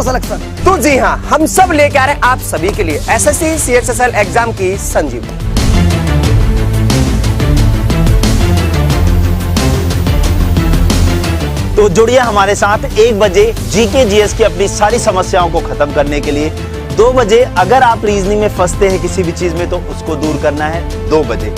सैकड़ों सिलेक्शन। तो जी हाँ, हम सब लेके आ रहे हैं आप सभी के लिए एसएससी सीएचएसएल एग्जाम की संजीवनी। तो जुड़िए हमारे साथ 1 बजे जीके जीएस की अपनी सारी समस्याओं को खत्म करने के लिए। 2 बजे अगर आप रीजनिंग में फंसते हैं किसी भी चीज में तो उसको दूर करना है 2 बजे।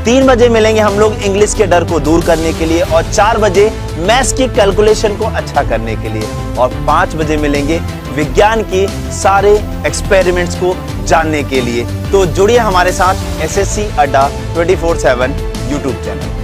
3 बजे मिलेंगे हम लोग इंग्लिश के डर को दूर करने के लिए और 4 बजे मैथ्स की कैलकुलेशन को अच्छा करने के लिए और 5 बजे मिलेंगे विज्ञान के सारे एक्सपेरिमेंट्स को जानने के लिए। तो जुड़िए हमारे साथ एसएससी अड्डा 24/7 यूट्यूब चैनल।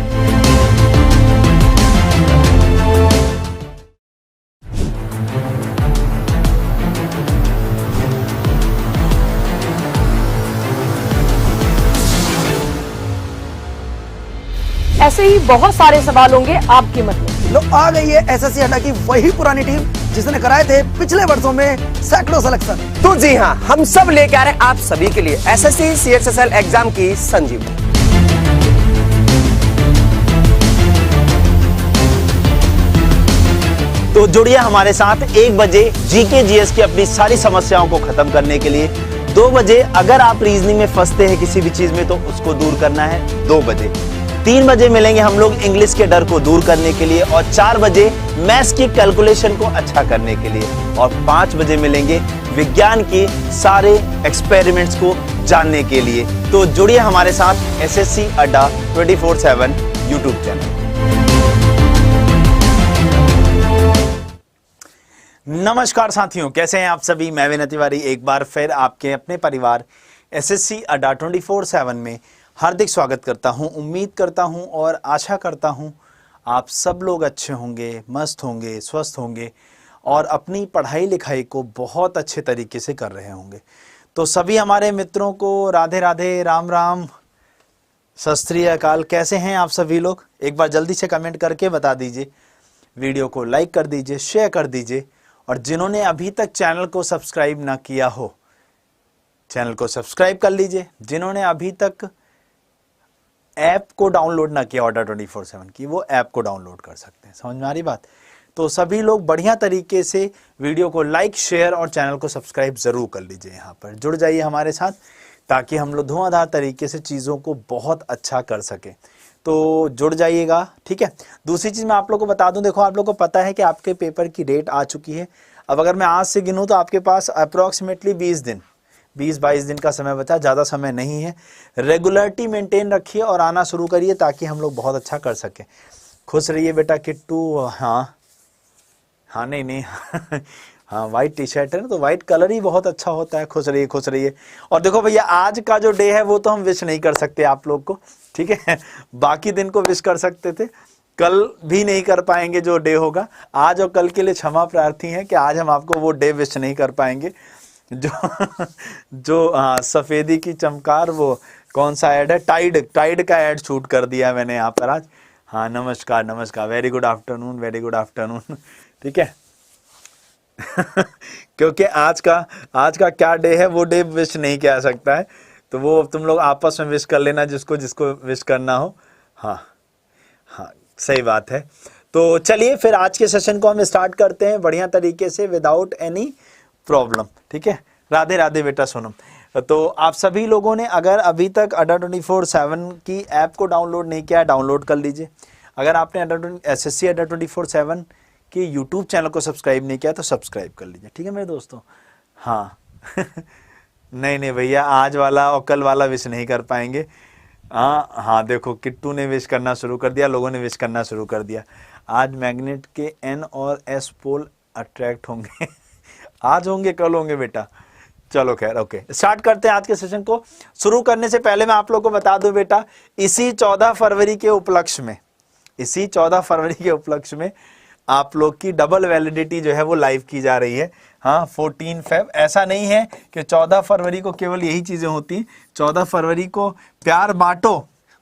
ऐसे ही बहुत सारे सवाल होंगे आपके मन में। लो आ गई है एसएससी अड्डा की वही पुरानी टीम जिसने कराए थे पिछले वर्षों में सैकड़ों सिलेक्शन। तो जी हाँ, हम सब लेके आ रहे हैं आप सभी के लिए एसएससी सीएचएसएल एग्जाम की संजीवनी। तो जुड़िए हमारे साथ 1 बजे जीके जीएस की अपनी सारी समस्याओं को खत्म करने के लिए। 2 बजे अगर आप रीजनिंग में फंसते हैं किसी भी चीज में तो उसको दूर करना है 2 बजे। 3 बजे मिलेंगे हम लोग इंग्लिश के डर को दूर करने के लिए और 4 बजे मैथ्स की कैलकुलेशन को अच्छा करने के लिए और 5 बजे मिलेंगे विज्ञान के सारे एक्सपेरिमेंट्स को जानने के लिए। तो जुड़िए हमारे साथ एसएससी अड्डा 24/7 यूट्यूब चैनल। नमस्कार साथियों, कैसे हैं आप सभी। मैं विनय तिवारी एक बार फिर आपके अपने परिवार एसएससी अड्डा 24/7 में हार्दिक स्वागत करता हूं। उम्मीद करता हूं और आशा करता हूं आप सब लोग अच्छे होंगे, मस्त होंगे, स्वस्थ होंगे और अपनी पढ़ाई लिखाई को बहुत अच्छे तरीके से कर रहे होंगे। तो सभी हमारे मित्रों को राधे राधे, राम राम, सत श्री अकाल। कैसे हैं आप सभी लोग, एक बार जल्दी से कमेंट करके बता दीजिए। वीडियो को लाइक कर दीजिए, शेयर कर दीजिए और जिन्होंने अभी तक चैनल को सब्सक्राइब ना किया हो चैनल को सब्सक्राइब कर लीजिए। जिन्होंने अभी तक ऐप को डाउनलोड ना किया अड्डा 24/7 की, वो ऐप को डाउनलोड कर सकते हैं। समझ में आ रही बात। तो सभी लोग बढ़िया तरीके से वीडियो को लाइक, शेयर और चैनल को सब्सक्राइब जरूर कर लीजिए। यहाँ पर जुड़ जाइए हमारे साथ ताकि हम लोग धुआंधार तरीके से चीज़ों को बहुत अच्छा कर सकें। तो जुड़ जाइएगा, ठीक है। दूसरी चीज़ मैं आप लोग को बता दूं, देखो आप लोग को पता है कि आपके पेपर की डेट आ चुकी है। अब अगर मैं आज से गिनूँ तो आपके पास अप्रॉक्सीमेटली 20-22 दिन का समय बचा, ज़्यादा समय नहीं है। रेगुलरिटी मेंटेन रखिए और आना शुरू करिए ताकि हम लोग बहुत अच्छा कर सकें। खुश रहिए बेटा किट्टू। हाँ नहीं हाँ, वाइट टी शर्ट है ना, तो वाइट कलर ही बहुत अच्छा होता है। खुश रहिए, खुश रहिए। और देखो भैया, आज का जो डे है वो तो हम विश नहीं कर सकते आप लोग को, ठीक है। बाकी दिन को विश कर सकते थे, कल भी नहीं कर पाएंगे जो डे होगा। आज और कल के लिए क्षमा प्रार्थी हैं कि आज हम आपको वो डे विश नहीं कर पाएंगे जो सफेदी की चमकार, वो कौन सा ऐड है, टाइड का ऐड शूट कर दिया मैंने यहाँ पर आज। हाँ, नमस्कार, वेरी गुड आफ्टरनून, ठीक है। क्योंकि आज का क्या डे है वो डे विश नहीं किया सकता है, तो वो तुम लोग आपस में विश कर लेना जिसको विश करना हो। हाँ, सही बात है। तो चलिए फिर आज के सेशन को हम स्टार्ट करते हैं बढ़िया तरीके से, विदाउट एनी प्रॉब्लम, ठीक है। राधे राधे बेटा सोनम। तो आप सभी लोगों ने अगर अभी तक अड्डा 24/7 की ऐप को डाउनलोड नहीं किया है, डाउनलोड कर लीजिए। अगर आपने एसएससी अड्डा 24/7 के यूट्यूब चैनल को सब्सक्राइब नहीं किया तो सब्सक्राइब कर लीजिए, ठीक है मेरे दोस्तों। हाँ नहीं भैया, आज वाला और कल वाला विश नहीं कर पाएंगे। हाँ देखो, किट्टू ने विश करना शुरू कर दिया, लोगों ने विश करना शुरू कर दिया। आज मैग्नेट के N और S पोल अट्रैक्ट होंगे आज होंगे, कल होंगे बेटा। चलो खैर, ओके, स्टार्ट करते हैं आज के सेशन को। शुरू करने से पहले मैं आप लोगों को बता दूं बेटा, इसी 14 फरवरी के उपलक्ष्य में आप लोग की डबल वैलिडिटी जो है वो लाइव की जा रही है। हाँ, 14 फेब। ऐसा नहीं है कि 14 फरवरी को केवल यही चीजें होती। 14 फरवरी को प्यार बांटो,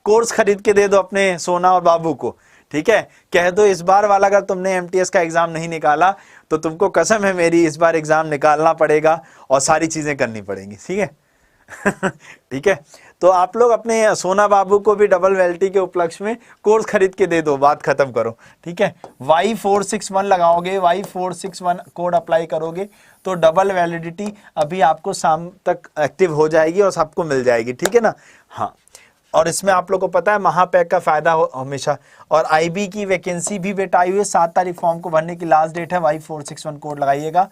कोर्स खरीद के दे दो अपने सोना और बाबू को, ठीक है। कह दो इस बार वाला अगर तुमने एमटीएस का एग्जाम नहीं निकाला तो तुमको कसम है मेरी, इस बार एग्जाम निकालना पड़ेगा और सारी चीजें करनी पड़ेंगी, ठीक है ठीक है। तो आप लोग अपने सोना बाबू को भी डबल वैलिडिटी के उपलक्ष्य में कोर्स खरीद के दे दो, बात खत्म करो, ठीक है। Y461 लगाओगे, Y461 कोड अप्लाई करोगे तो डबल वैलिडिटी अभी आपको शाम तक एक्टिव हो जाएगी और सबको मिल जाएगी, ठीक है ना। हाँ, और इसमें आप लोग को पता है महापैक का फायदा हमेशा, और आईबी की वैकेंसी भी बेटा आई हुई है, 7 तारीख फॉर्म को भरने की लास्ट डेट है। Y461 कोड लगाइएगा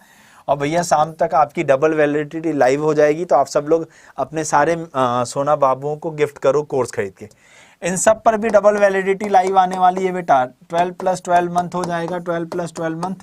और भैया शाम तक आपकी डबल वैलिडिटी लाइव हो जाएगी। तो आप सब लोग अपने सारे सोना बाबुओं को गिफ्ट करो कोर्स खरीद के। इन सब पर भी डबल वैलिडिटी लाइव आने वाली है बेटा। 12+12 मंथ हो जाएगा, 12+12 मंथ,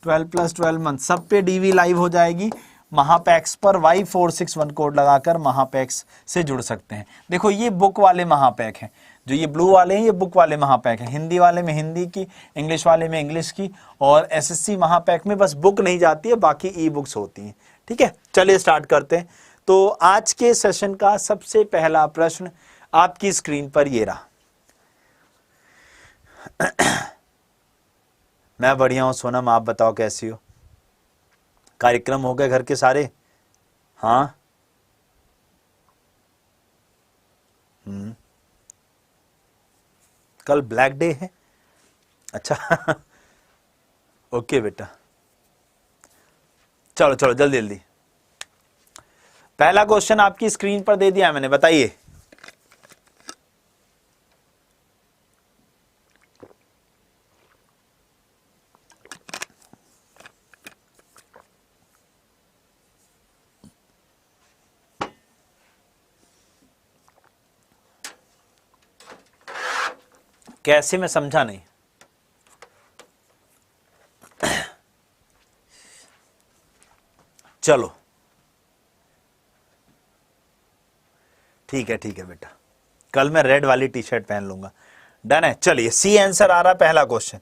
12+12 मंथ सब पे डीवी लाइव हो जाएगी। महापैक्स पर Y461 कोड लगाकर महापैक्स से जुड़ सकते हैं। देखो ये बुक वाले महापैक हैं, जो ये ब्लू वाले हैं ये बुक वाले महापैक हैं। हिंदी वाले में हिंदी की, इंग्लिश वाले में इंग्लिश की, और एसएससी महापैक में बस बुक नहीं जाती है, बाकी ई बुक्स होती हैं, ठीक है। चलिए स्टार्ट करते हैं। तो आज के सेशन का सबसे पहला प्रश्न आपकी स्क्रीन पर ये रहा। मैं बढ़िया हूं सोनम, आप बताओ कैसी हो? कार्यक्रम हो गए घर के सारे? हाँ, कल ब्लैक डे है, अच्छा ओके बेटा, चलो चलो जल्दी जल्दी। पहला क्वेश्चन आपकी स्क्रीन पर दे दिया मैंने, बताइए। कैसे, मैं समझा नहीं। चलो ठीक है बेटा, कल मैं रेड वाली टी शर्ट पहन लूंगा, डन है। चलिए सी आंसर आ रहा पहला क्वेश्चन।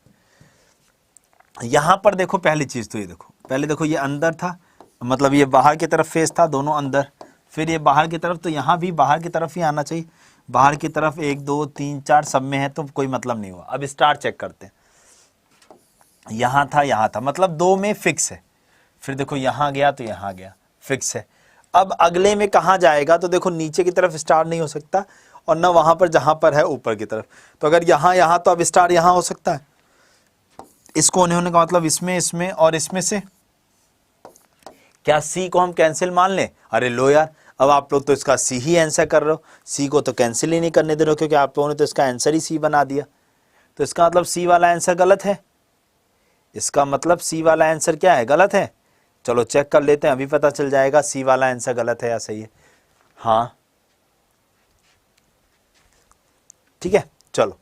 यहां पर देखो पहली चीज तो ये देखो, पहले देखो ये अंदर था, मतलब ये बाहर की तरफ फेस था, दोनों अंदर, फिर ये बाहर की तरफ, तो यहां भी बाहर की तरफ ही आना चाहिए। बाहर की तरफ 1 2 3 4 सब में है तो कोई मतलब नहीं हुआ। अब स्टार चेक करते हैं, यहां था, मतलब 2 में फिक्स है। फिर देखो यहां गया तो यहां गया, फिक्स है। अब अगले में कहां जाएगा, तो देखो नीचे की तरफ स्टार नहीं हो सकता, और न वहां पर जहां पर है ऊपर की तरफ। तो अगर यहां तो अब स्टार यहां हो सकता है। इस कोने होने का मतलब इसमें और इसमें से। क्या सी को हम कैंसिल मान लें? अरे लो यार, अब आप लोग तो इसका सी ही आंसर कर रहे हो, सी को तो कैंसिल ही नहीं करने दे रहे हो, क्योंकि आप लोगों ने तो इसका आंसर ही सी बना दिया। तो इसका मतलब सी वाला आंसर गलत है। इसका मतलब सी वाला आंसर क्या है? गलत है। चलो चेक कर लेते हैं, अभी पता चल जाएगा सी वाला आंसर गलत है या सही है। हाँ ठीक है, चलो।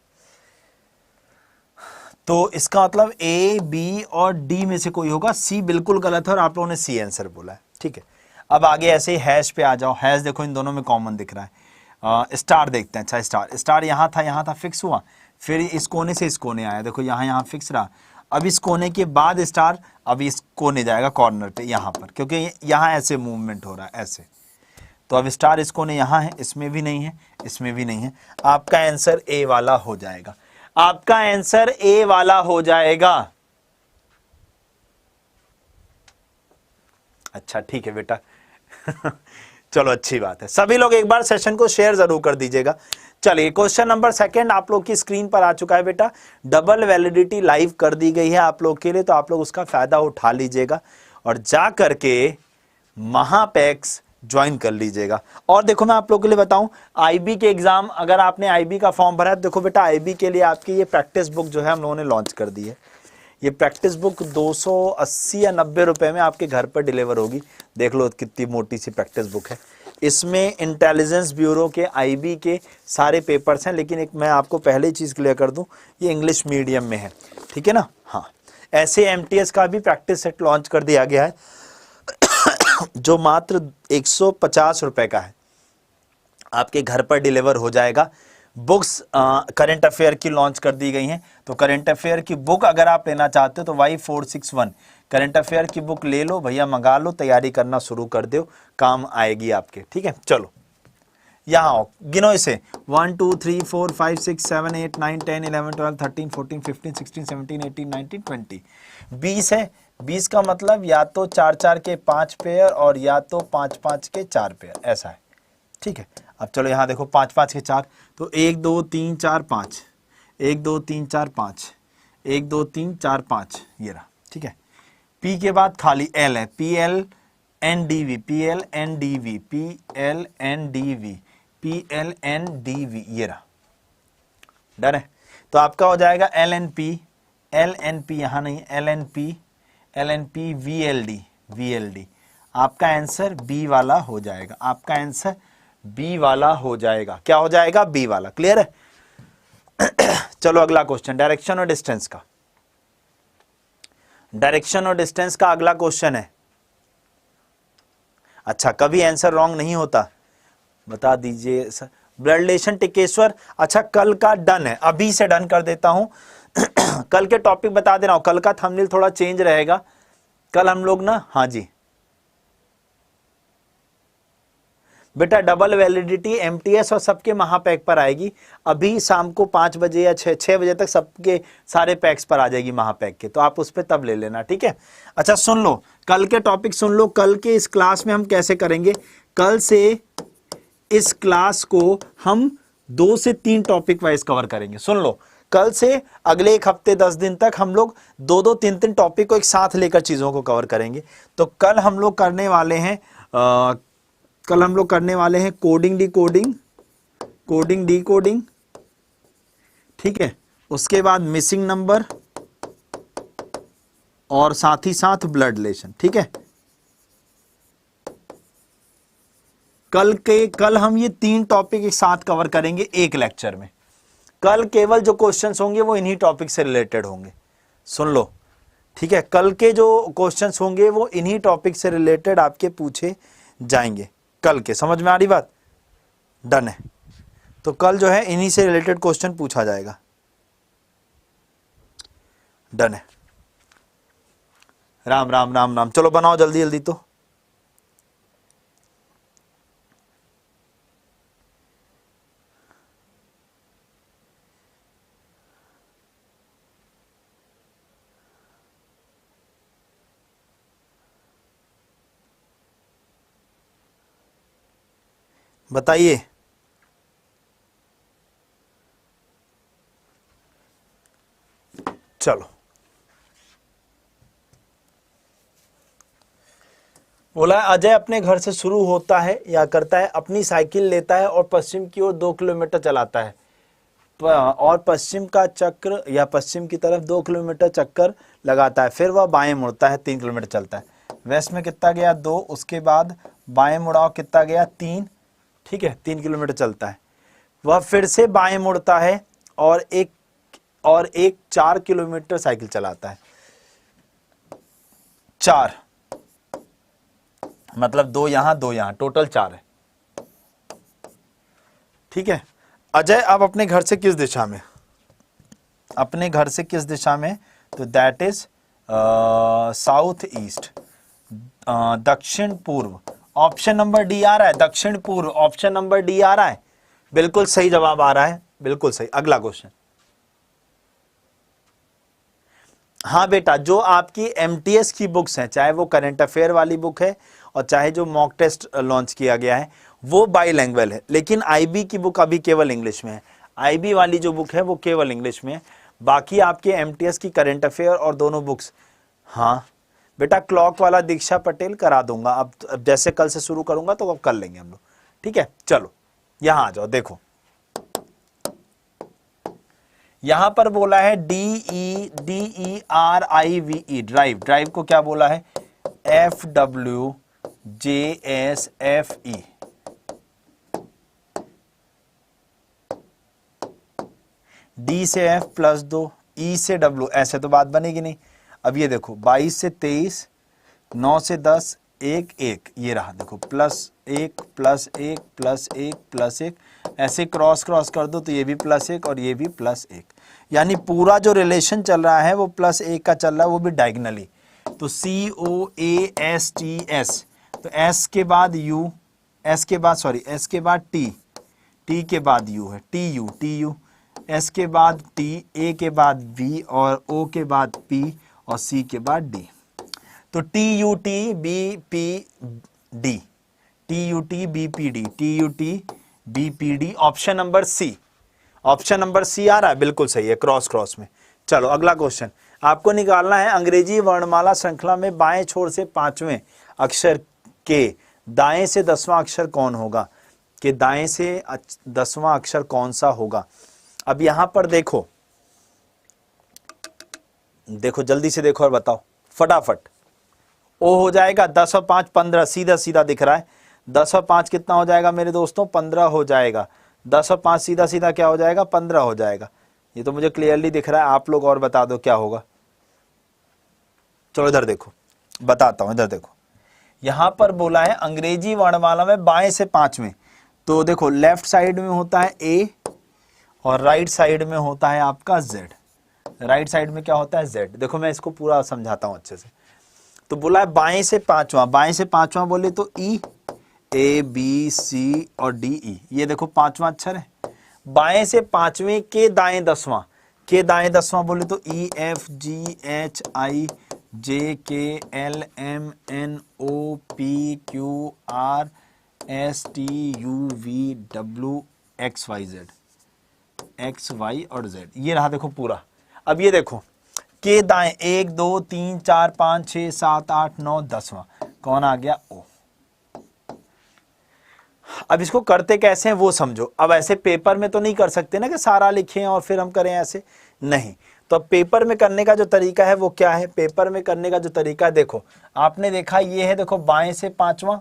तो इसका मतलब ए, बी और डी में से कोई होगा, सी बिल्कुल गलत है और आप लोगों ने सी आंसर बोला है, ठीक है। अब आगे ऐसे ही हैश पे आ जाओ। हैश देखो इन दोनों में कॉमन दिख रहा है। स्टार देखते हैं। अच्छा स्टार यहाँ था फिक्स हुआ, फिर इस कोने से इस कोने आया, देखो यहाँ फिक्स रहा। अब इस कोने के बाद स्टार अब इस कोने जाएगा कॉर्नर पे यहाँ पर, क्योंकि यहाँ ऐसे मूवमेंट हो रहा है ऐसे। तो अब स्टार इस कोने यहाँ है, इसमें भी नहीं है, इसमें भी नहीं है। आपका आंसर ए वाला हो जाएगा, आपका आंसर ए वाला हो जाएगा। अच्छा ठीक है बेटा चलो अच्छी बात है। सभी लोग एक बार सेशन को शेयर जरूर कर दीजिएगा। चलिए क्वेश्चन नंबर 2 आप लोग की स्क्रीन पर आ चुका है बेटा। डबल वैलिडिटी लाइव कर दी गई है आप लोग के लिए, तो आप लोग उसका फायदा उठा लीजिएगा और जा करके महापैक्स ज्वाइन कर लीजिएगा। और देखो मैं आप लोगों के लिए बताऊं, आईबी के एग्जाम, अगर आपने आईबी का फॉर्म भरा है तो देखो बेटा आईबी के लिए आपकी ये प्रैक्टिस बुक जो है हम लोगों ने लॉन्च कर दी है। ये प्रैक्टिस बुक 280 या 90 रुपए में आपके घर पर डिलीवर होगी। देख लो कितनी मोटी सी प्रैक्टिस बुक है। इसमें इंटेलिजेंस ब्यूरो के आईबी के सारे पेपर्स हैं, लेकिन एक मैं आपको पहले ही चीज़ क्लियर कर दूं, ये इंग्लिश मीडियम में है, ठीक है ना। हाँ, ऐसे एमटीएस का भी प्रैक्टिस सेट लॉन्च कर दिया गया है जो मात्र 150 रुपए का है, आपके घर पर डिलीवर हो जाएगा। बुक्स करंट अफेयर की लॉन्च कर दी गई हैं, तो करंट अफेयर की बुक अगर आप लेना चाहते हो तो Y461 करंट अफेयर की बुक ले लो भैया, मंगा लो, तैयारी करना शुरू कर दो, काम आएगी आपके, ठीक है। चलो यहाँ आओ, गिनो इसे 1 2 3 4 5 6 7 8 9 10 11 12 13 14 15 16 17 18 19 20 20 है। 20 का मतलब या तो 4 4 के 5 पेयर और या तो 5 5 के 4 पेयर, ऐसा है, ठीक है। अब चलो यहाँ देखो 5 5 के 4, तो 1 2 3 4 5, 1 2 3 4 5, 1 2 3 4 5, ये रहा, ठीक है। P के बाद खाली L है, PL NDV, PL NDV, PL NDV, PL NDV, ये रहा, डन है। तो आपका हो जाएगा LNP, LNP यहाँ नहीं, LNP, LNP VLD, VLD। आपका आंसर बी वाला हो जाएगा, आपका आंसर बी वाला हो जाएगा। क्या हो जाएगा? बी वाला। क्लियर है? चलो अगला क्वेश्चन, डायरेक्शन और डिस्टेंस का। डायरेक्शन और डिस्टेंस का अगला क्वेश्चन है। अच्छा, कभी आंसर रॉन्ग नहीं होता, बता दीजिए सर। ब्लड रिलेशन टिकेश्वर, अच्छा कल का डन है, अभी से डन कर देता हूं। कल के टॉपिक बता दे रहा हूं, कल का थंबनेल थोड़ा चेंज रहेगा। कल हम लोग ना, हाँ जी बेटा, डबल वैलिडिटी एमटीएस और सबके महापैक पर आएगी। अभी शाम को 5 बजे या 6 बजे तक सबके सारे पैक्स पर आ जाएगी महापैक के, तो आप उस पर तब ले लेना, ठीक है। अच्छा सुन लो, कल के टॉपिक सुन लो। कल के इस क्लास में हम कैसे करेंगे, कल से इस क्लास को हम 2 से 3 टॉपिक वाइज कवर करेंगे। सुन लो, कल से अगले 1 हफ्ते 10 दिन तक हम लोग 2-2 3-3 टॉपिक को एक साथ लेकर चीजों को कवर करेंगे। तो कल हम लोग करने वाले हैं कोडिंग डिकोडिंग, कोडिंग डिकोडिंग, ठीक है। उसके बाद मिसिंग नंबर और साथ ही साथ ब्लड रिलेशन, ठीक है। कल हम ये 3 टॉपिक एक साथ कवर करेंगे एक लेक्चर में। कल केवल जो क्वेश्चंस होंगे वो इन्हीं टॉपिक से रिलेटेड होंगे, सुन लो, ठीक है। कल के जो क्वेश्चंस होंगे वो इन्हीं टॉपिक से रिलेटेड आपके पूछे जाएंगे कल के। समझ में आ रही बात? डन है। तो कल जो है इन्हीं से रिलेटेड क्वेश्चन पूछा जाएगा। डन है। राम राम राम राम। चलो बनाओ जल्दी जल्दी। तो बताइए। चलो, बोला अजय अपने घर से शुरू होता है या करता है, अपनी साइकिल लेता है और पश्चिम की ओर 2 किलोमीटर चलाता है, और पश्चिम का चक्र या पश्चिम की तरफ 2 किलोमीटर चक्कर लगाता है, फिर वह बाएं मुड़ता है, 3 किलोमीटर चलता है। वेस्ट में कितना गया? 2, उसके बाद बाएं मुड़ाव कितना गया? 3, ठीक है, 3 किलोमीटर चलता है। वह फिर से बाएं मुड़ता है और एक 4 किलोमीटर साइकिल चलाता है। 4 मतलब 2 यहां 2 यहां, टोटल 4 है, ठीक है। अजय अब अपने घर से किस दिशा में? अपने घर से किस दिशा में? तो दैट इज साउथ ईस्ट, दक्षिण पूर्व। ऑप्शन नंबर डी आ रहा है, दक्षिण पूर्व। ऑप्शन नंबर डी आ रहा है, बिल्कुल सही जवाब आ रहा है, बिल्कुल सही। अगला क्वेश्चन। हाँ बेटा, जो आपकी एमटीएस की बुक्स हैं, चाहे वो करंट अफेयर वाली बुक है और चाहे जो मॉक टेस्ट लॉन्च किया गया है, वो बाईलैंग्वेज है, लेकिन आईबी की बुक अभी केवल इंग्लिश में है। आईबी वाली जो बुक है वो केवल इंग्लिश में है। बाकी आपके एमटीएस की करंट अफेयर और दोनों बुक्स, हाँ बेटा, क्लॉक वाला दीक्षा पटेल करा दूंगा। अब जैसे कल से शुरू करूंगा तो अब कर लेंगे हम लोग, ठीक है। चलो यहां आ जाओ, देखो यहां पर बोला है DERIVE, ड्राइव। ड्राइव को क्या बोला है? FWJSFE। D से F प्लस 2, E से W, ऐसे तो बात बनेगी नहीं। अब ये देखो 22 से 23, 9 से 10, 1 1, ये रहा देखो, +1 +1 +1 +1, ऐसे क्रॉस कर दो तो ये भी +1 और ये भी +1, यानी पूरा जो रिलेशन चल रहा है वो +1 का चल रहा है, वो भी डायगनली। तो COASTS, तो S के बाद U, S के बाद T, T के बाद U है, TU, S के बाद T, A के बाद B और O के बाद P और C के बाद D। तो TUTBPD, TUT BPD, TUT BPD, option number C, option number C आ रहा है, बिल्कुल सही है, क्रॉस क्रॉस में। चलो अगला क्वेश्चन आपको निकालना है, अंग्रेजी वर्णमाला श्रृंखला में बाएं छोर से 5वें अक्षर के दाएं से 10वां अक्षर कौन होगा, कि दाएं से 10वां अक्षर कौन सा होगा। अब यहां पर देखो, देखो जल्दी से देखो और बताओ फटाफट। ओ हो जाएगा 10 और 5 15, सीधा सीधा दिख रहा है। 10 और 5 कितना हो जाएगा मेरे दोस्तों, 15 हो जाएगा। 10 और 5 सीधा सीधा क्या हो जाएगा, 15 हो जाएगा। ये तो मुझे क्लियरली दिख रहा है, आप लोग और बता दो क्या होगा। चलो इधर देखो, बताता हूं, इधर देखो। यहां पर बोला है अंग्रेजी वर्णमाला में बाएं से 5वें, तो देखो लेफ्ट साइड में होता है ए और राइट साइड में होता है आपका जेड। राइट साइड में क्या होता है, जेड। देखो मैं इसको पूरा समझाता हूं अच्छे से। तो बोला है बाएं से 5वां, बाएं से 5वां बोले तो ई, ए बी सी और डी ई, ये देखो 5वां अक्षर है। बाएं से 5वें के दाएं 10वां, के दाएं 10वां बोले तो E F G H I J K L M N O P Q R S T U V W X Y Z, X Y और जेड, ये रहा देखो पूरा। अब ये देखो के दाएं 1 2 3 4 5 6 7 8 9 10वां कौन आ गया, ओ। अब इसको करते कैसे हैं वो समझो। अब ऐसे पेपर में तो नहीं कर सकते ना कि सारा लिखें और फिर हम करें, ऐसे नहीं। तो अब पेपर में करने का जो तरीका है वो क्या है, पेपर में करने का जो तरीका है, देखो आपने देखा ये है, देखो बाएं से 5वां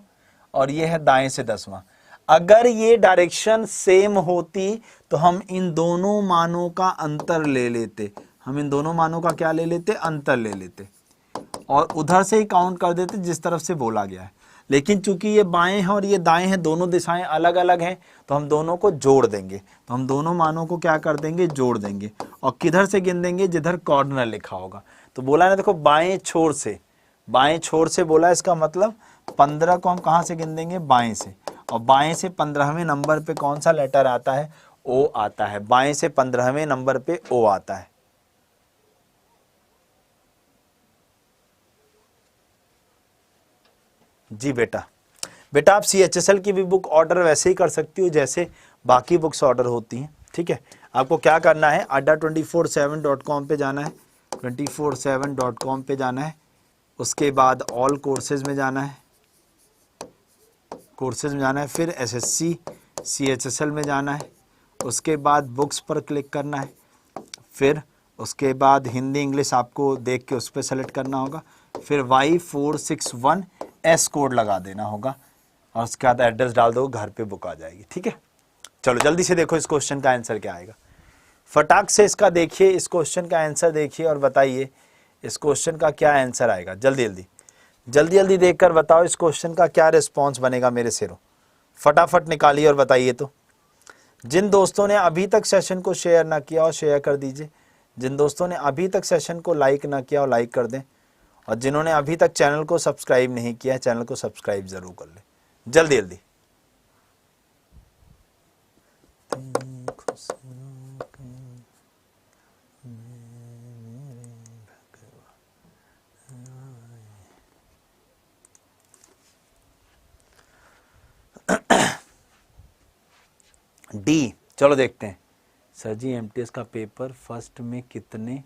और ये है दाएं से 10वां। अगर ये डायरेक्शन सेम होती तो हम इन दोनों मानों का अंतर ले लेते, हम इन दोनों मानों का क्या ले लेते, अंतर ले लेते, और उधर से ही काउंट कर देते जिस तरफ से बोला गया है। लेकिन चूंकि ये बाएं हैं और ये दाएं हैं, दोनों दिशाएं अलग अलग हैं, तो हम दोनों को जोड़ देंगे। तो हम दोनों मानों को क्या कर देंगे, जोड़ देंगे। और किधर से गिन देंगे, जिधर कॉर्नर लिखा होगा। तो बोला ना देखो बाएं छोर से, बाएं छोर से बोला, इसका मतलब 15 को हम कहाँ से गिन देंगे, बाएं से। और बाएं से 15वें नंबर पे कौन सा लेटर आता है, ओ आता है। बाएं से 15वें नंबर पे ओ आता है। जी बेटा, बेटा आप CHSL की भी बुक ऑर्डर वैसे ही कर सकती हो जैसे बाकी बुक्स ऑर्डर होती हैं, ठीक है। आपको क्या करना है, adda247.com पे जाना है, 247.com पे जाना है। उसके बाद ऑल कोर्सेज में जाना है, कोर्सेज में जाना है, फिर SSC CHSL में जाना है। उसके बाद बुक्स पर क्लिक करना है, फिर उसके बाद हिंदी इंग्लिश आपको देख के उस पर सेलेक्ट करना होगा। फिर Y461S कोड लगा देना होगा और उसके बाद एड्रेस डाल दो, घर पे बुक आ जाएगी, ठीक है। चलो जल्दी से देखो इस क्वेश्चन का आंसर क्या आएगा, फटाक से इसका देखिए, इस क्वेश्चन का आंसर देखिए और बताइए इस क्वेश्चन का क्या आंसर आएगा। जल्दी जल्दी जल्दी जल्दी देखकर बताओ इस क्वेश्चन का क्या रिस्पॉन्स बनेगा मेरे शेरों, फटाफट निकालिए और बताइए। तो जिन दोस्तों ने अभी तक सेशन को शेयर ना किया हो शेयर कर दीजिए, जिन दोस्तों ने अभी तक सेशन को लाइक ना किया हो लाइक कर दें, और जिन्होंने अभी तक चैनल को सब्सक्राइब नहीं किया है चैनल को सब्सक्राइब जरूर कर लें, जल्दी जल्दी। डी, चलो देखते हैं। सर जी एमटीएस का पेपर फर्स्ट में कितने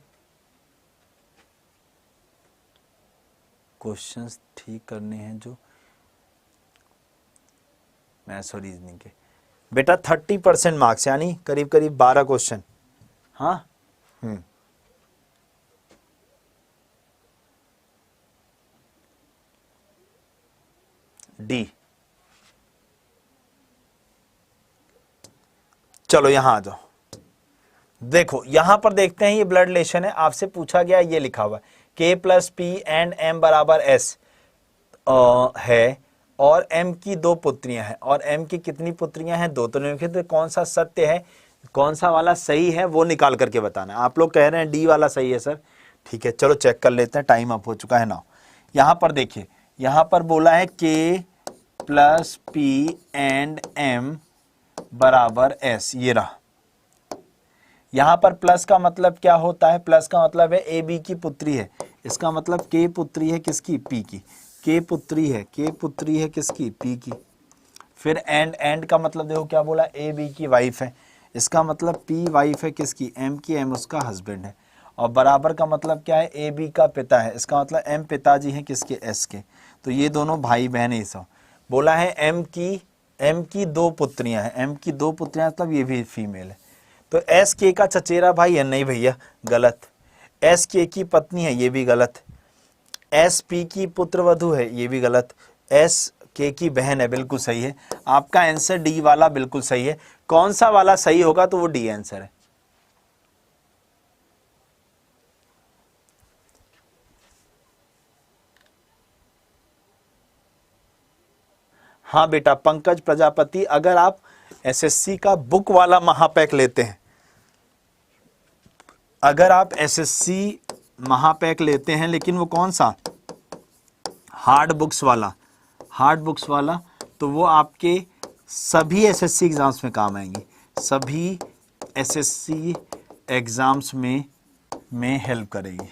क्वेश्चंस ठीक करने हैं जो मैथ्स और रीजनिंग के, बेटा 30% मार्क्स यानी करीब करीब 12 क्वेश्चन। हाँ डी। चलो यहां आ जाओ, देखो यहां पर देखते हैं, ये ब्लड रिलेशन है, आपसे पूछा गया, ये लिखा हुआ है K + P एंड M बराबर S है और M की 2 पुत्रियां हैं, और M की कितनी पुत्रियां हैं, 2। तो निम्नलिखित कौन सा सत्य है, कौन सा वाला सही है वो निकाल करके बताना है। आप लोग कह रहे हैं डी वाला सही है सर, ठीक है चलो चेक कर लेते हैं, टाइम अप हो चुका है ना। यहां पर देखिए, यहां पर बोला है K + P एंड M बराबर S, ये रहा। यहां पर प्लस का मतलब क्या होता है, प्लस का मतलब है ए बी की पुत्री है, इसका मतलब K पुत्री है किसकी, P की। K पुत्री है, K पुत्री है किसकी, P की। फिर एंड का मतलब देखो क्या बोला, ए बी की वाइफ है, इसका मतलब पी वाइफ है किसकी, एम की, एम उसका हस्बैंड है। और बराबर का मतलब क्या है, ए बी का पिता है, इसका मतलब एम पिताजी हैं किसके, एस के। तो ये दोनों भाई बहन है। सब बोला है एम की 2 पुत्रियां हैं, एम की 2 पुत्रियां मतलब ये भी फीमेल है। तो एस के का चचेरा भाई है, नहीं भैया गलत। एस के की पत्नी है, ये भी गलत। एस पी की पुत्रवधू है, ये भी गलत। एस के की बहन है, बिल्कुल सही है। आपका आंसर डी वाला बिल्कुल सही है। कौन सा वाला सही होगा, तो वो डी आंसर है। हाँ बेटा पंकज प्रजापति, अगर आप एसएससी का बुक वाला महापैक लेते हैं, अगर आप एसएससी महापैक लेते हैं, लेकिन वो कौन सा, हार्ड बुक्स वाला, तो वो आपके सभी एसएससी एग्जाम्स में काम आएंगी, सभी एसएससी एग्जाम्स में हेल्प करेगी।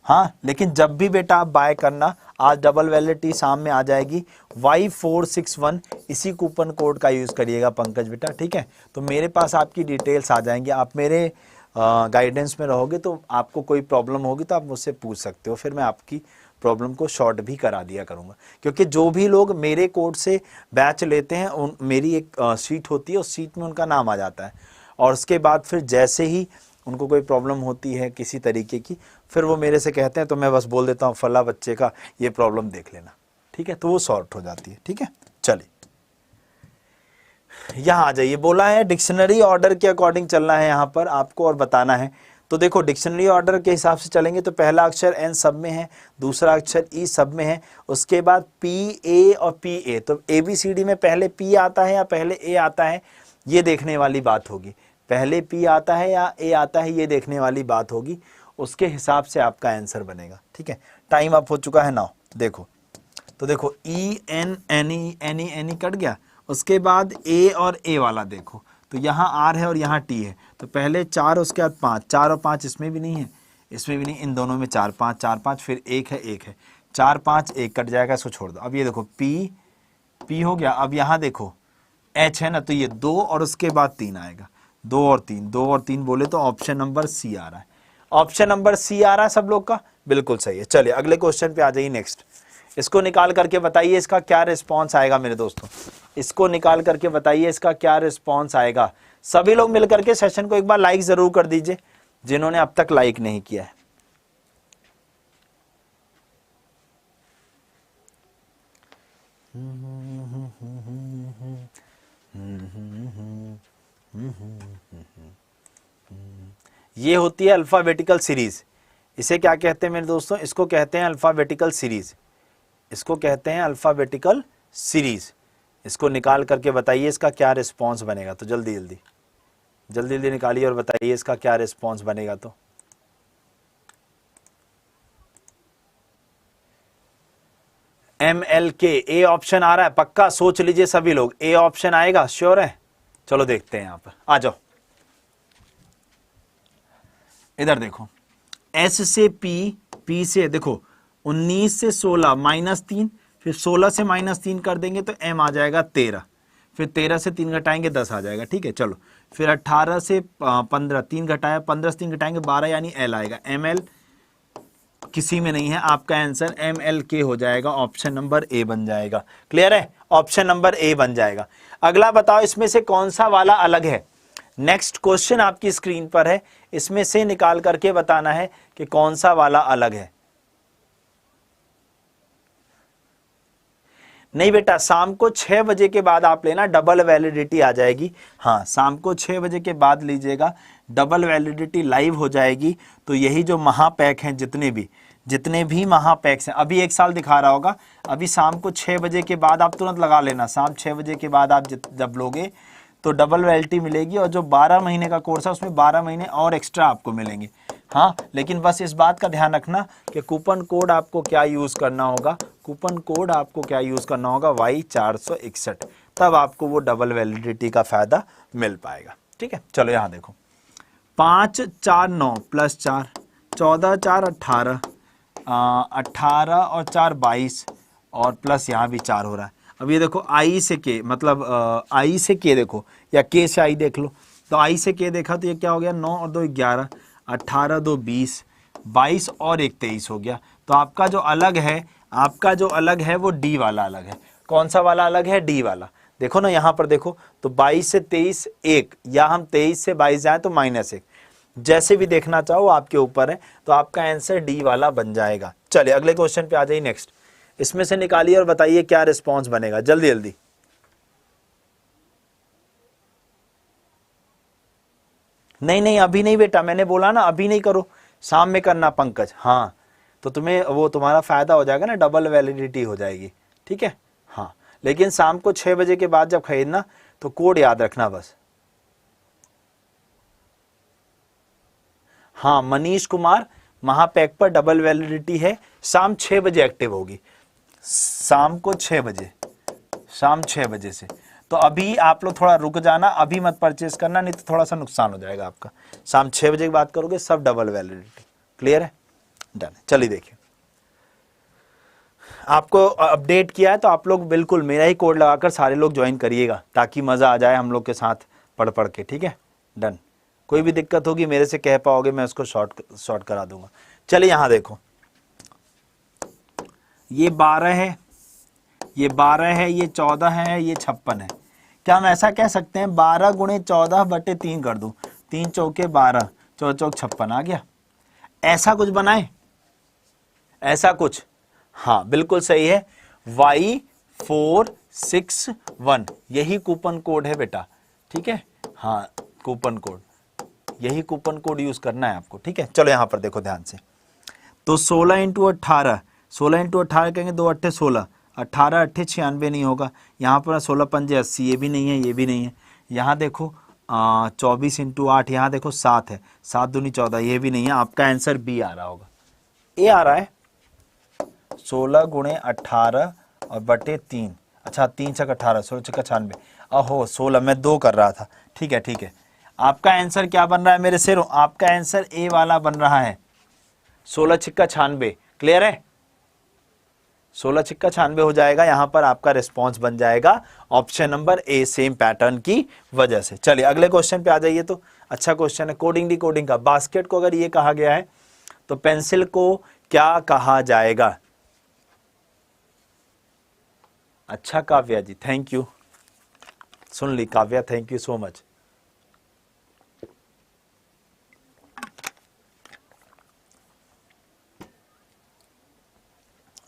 हाँ, लेकिन जब भी बेटा आप बाय करना, आज डबल वैलिडिटी सामने आ जाएगी, Y461 इसी कूपन कोड का यूज़ करिएगा पंकज बेटा, ठीक है। तो मेरे पास आपकी डिटेल्स आ जाएंगी, आप मेरे गाइडेंस में रहोगे, तो आपको कोई प्रॉब्लम होगी तो आप मुझसे पूछ सकते हो, फिर मैं आपकी प्रॉब्लम को शॉर्ट भी करा दिया करूँगा। क्योंकि जो भी लोग मेरे कोड से बैच लेते हैं, मेरी एक सीट होती है, उस सीट में उनका नाम आ जाता है, और उसके बाद फिर जैसे ही उनको कोई प्रॉब्लम होती है किसी तरीके की, फिर वो मेरे से कहते हैं, तो मैं बस बोल देता हूँ फला बच्चे का ये प्रॉब्लम देख लेना, ठीक है, तो वो सॉर्ट हो जाती है, ठीक है। चलिए यहाँ आ जाइए। बोला है डिक्शनरी ऑर्डर के अकॉर्डिंग चलना है यहाँ पर आपको और बताना है। तो देखो डिक्शनरी ऑर्डर के हिसाब से चलेंगे तो पहला अक्षर एन सब में है, दूसरा अक्षर ई सब में है, उसके बाद पी ए और पी ए। तो ए बी सी डी में पहले पी आता है या पहले ए आता है, ये देखने वाली बात होगी। पहले पी आता है या ए आता है, ये देखने वाली बात होगी, उसके हिसाब से आपका आंसर बनेगा, ठीक है। टाइम अप हो चुका है नाउ। देखो तो देखो ई एन एनी कट गया, उसके बाद ए और ए वाला देखो, तो यहाँ आर है और यहाँ टी है, तो पहले 4 उसके बाद 5, 4 और 5 इसमें भी नहीं है, इसमें भी नहीं, इन दोनों में 4 5 फिर 1 है 4 5 1 कट जाएगा, इसको छोड़ दो। अब ये देखो पी हो गया। अब यहाँ देखो एच है ना, तो ये 2 और उसके बाद 3 आएगा, 2 और 3 बोले तो ऑप्शन नंबर सी आ रहा है। ऑप्शन नंबर सी आ रहा है सब लोग का, बिल्कुल सही है। चलिए अगले क्वेश्चन पे आ जाइए। नेक्स्ट, इसको निकाल करके बताइए इसका क्या रिस्पॉन्स आएगा मेरे दोस्तों, इसको निकाल करके बताइए इसका क्या रिस्पॉन्स आएगा। सभी लोग मिलकर के सेशन को एक बार लाइक जरूर कर दीजिए, जिन्होंने अब तक लाइक नहीं किया है। ये होती है अल्फाबेटिकल सीरीज। इसे क्या कहते हैं मेरे दोस्तों, इसको कहते हैं अल्फाबेटिकल सीरीज, इसको कहते हैं अल्फाबेटिकल सीरीज। इसको निकाल करके बताइए इसका क्या रिस्पॉन्स बनेगा। तो जल्दी जल्दी निकालिए और बताइए इसका क्या रिस्पॉन्स बनेगा। तो MLK ए ऑप्शन आ रहा है, पक्का सोच लीजिए सभी लोग, ए ऑप्शन आएगा, श्योर है। चलो देखते हैं, यहां पर आ जाओ, इधर देखो, S से P से देखो 19 से 16 -3, फिर 16 से -3 कर देंगे तो M आ जाएगा 13, फिर 13 से 3 घटाएंगे 10 आ जाएगा, ठीक है। चलो फिर 18 से 15 3 घटाया, 15 से 3 घटाएंगे 12 यानी L आएगा। ML किसी में नहीं है, आपका आंसर MLK हो जाएगा, ऑप्शन नंबर ए बन जाएगा। क्लियर है, ऑप्शन नंबर ए बन जाएगा। अगला बताओ इसमें से कौन सा वाला अलग है। नेक्स्ट क्वेश्चन आपकी स्क्रीन पर है, इसमें से निकाल करके बताना है कि कौन सा वाला अलग है। नहीं बेटा, शाम को 6 बजे के बाद आप लेना, डबल वैलिडिटी आ जाएगी। हाँ, शाम को 6 बजे के बाद लीजिएगा, डबल वैलिडिटी लाइव हो जाएगी। तो यही जो महापैक हैं, जितने भी महापैक्स हैं, अभी 1 साल दिखा रहा होगा, अभी शाम को 6 बजे के बाद आप तुरंत लगा लेना। शाम 6 बजे के बाद आप जब लोगे तो डबल वैलिडिटी मिलेगी, और जो 12 महीने का कोर्स है उसमें 12 महीने और एक्स्ट्रा आपको मिलेंगे। हाँ, लेकिन बस इस बात का ध्यान रखना कि कूपन कोड आपको क्या यूज़ करना होगा, कूपन कोड आपको क्या यूज़ करना होगा, Y461, तब आपको वो डबल वैलिडिटी का फ़ायदा मिल पाएगा, ठीक है। चलो यहाँ देखो, 5 4 9 + 4 14 4 18 18 और 4 22 और प्लस यहाँ भी 4 हो रहा है। अब ये देखो आई से के, मतलब आई से के देखो, या के से आई देख लो। तो आई से के देखा तो ये क्या हो गया, 9 और 2 11, 18 2 20, 22 और 1 23 हो गया। तो आपका जो अलग है, आपका जो अलग है वो डी वाला अलग है। कौन सा वाला अलग है, डी वाला। देखो ना यहाँ पर देखो, तो 22 से 23 1, या हम 23 से 22 जाए तो -1, जैसे भी देखना चाहो आपके ऊपर है। तो आपका आंसर डी वाला बन जाएगा। चलिए अगले क्वेश्चन पे आ जाइए। नेक्स्ट, इसमें से निकालिए और बताइए क्या रिस्पॉन्स बनेगा, जल्दी जल्दी। नहीं नहीं अभी नहीं बेटा, मैंने बोला ना अभी नहीं करो, शाम में करना पंकज। हाँ तो तुम्हें वो तुम्हारा फायदा हो जाएगा ना, डबल वैलिडिटी हो जाएगी, ठीक है। हाँ लेकिन शाम को 6 बजे के बाद जब खरीदना तो कोड याद रखना बस। हाँ मनीष कुमार, महापैक पर डबल वैलिडिटी है, शाम 6 बजे एक्टिव होगी, शाम को 6 बजे, शाम 6 बजे से। तो अभी आप लोग थोड़ा रुक जाना, अभी मत परचेस करना, नहीं तो थोड़ा सा नुकसान हो जाएगा आपका। शाम 6 बजे की बात करोगे, सब डबल वैलिडिटी। क्लियर है, डन। चलिए देखिए, आपको अपडेट किया है तो आप लोग बिल्कुल मेरा ही कोड लगाकर सारे लोग ज्वाइन करिएगा, ताकि मज़ा आ जाए हम लोग के साथ पढ़ पढ़ के, ठीक है, डन। कोई भी दिक्कत होगी मेरे से कह पाओगे, मैं उसको शॉर्ट करा दूंगा। चलिए यहाँ देखो, ये 12 है, ये 12 है, ये 14 है, ये 56 है। क्या हम ऐसा कह सकते हैं 12 गुणे 14/3 कर दूं, 3 चौके 12, 4 चौक 56 आ गया। ऐसा कुछ बनाए, ऐसा कुछ, हाँ बिल्कुल सही है, Y461 यही कूपन कोड है बेटा, ठीक है। हाँ कूपन कोड, यही कूपन कोड यूज करना है आपको, ठीक है। चलो यहाँ पर देखो ध्यान से, तो 16 × 18, 16 × 18 कहेंगे 2 8 16, 18 8 96 नहीं होगा। यहाँ पर 16 पंजे 80, ये भी नहीं है, ये भी नहीं है। यहाँ देखो 24 × 8, यहाँ देखो 7 है, 7 दूनी 14, ये भी नहीं है। आपका आंसर बी आ रहा होगा, ए आ रहा है, 16 × 18 और बटे 3। अच्छा 3 छक 18, 16 छक 96, अहो 16, मैं 2 कर रहा था, ठीक है ठीक है। आपका आंसर क्या बन रहा है मेरे शेरों, आपका आंसर ए वाला बन रहा है, 16 छिक्का 96। क्लियर है, 16 छिक्का 96 हो जाएगा। यहां पर आपका रिस्पॉन्स बन जाएगा option number A, same pattern की वजह से। चलिए अगले क्वेश्चन पे आ जाइए। तो अच्छा क्वेश्चन है, कोडिंग डिकोडिंग का। बास्केट को अगर ये कहा गया है तो पेंसिल को क्या कहा जाएगा। अच्छा काव्या जी, थैंक यू, सुन ली Kavya, thank you so much.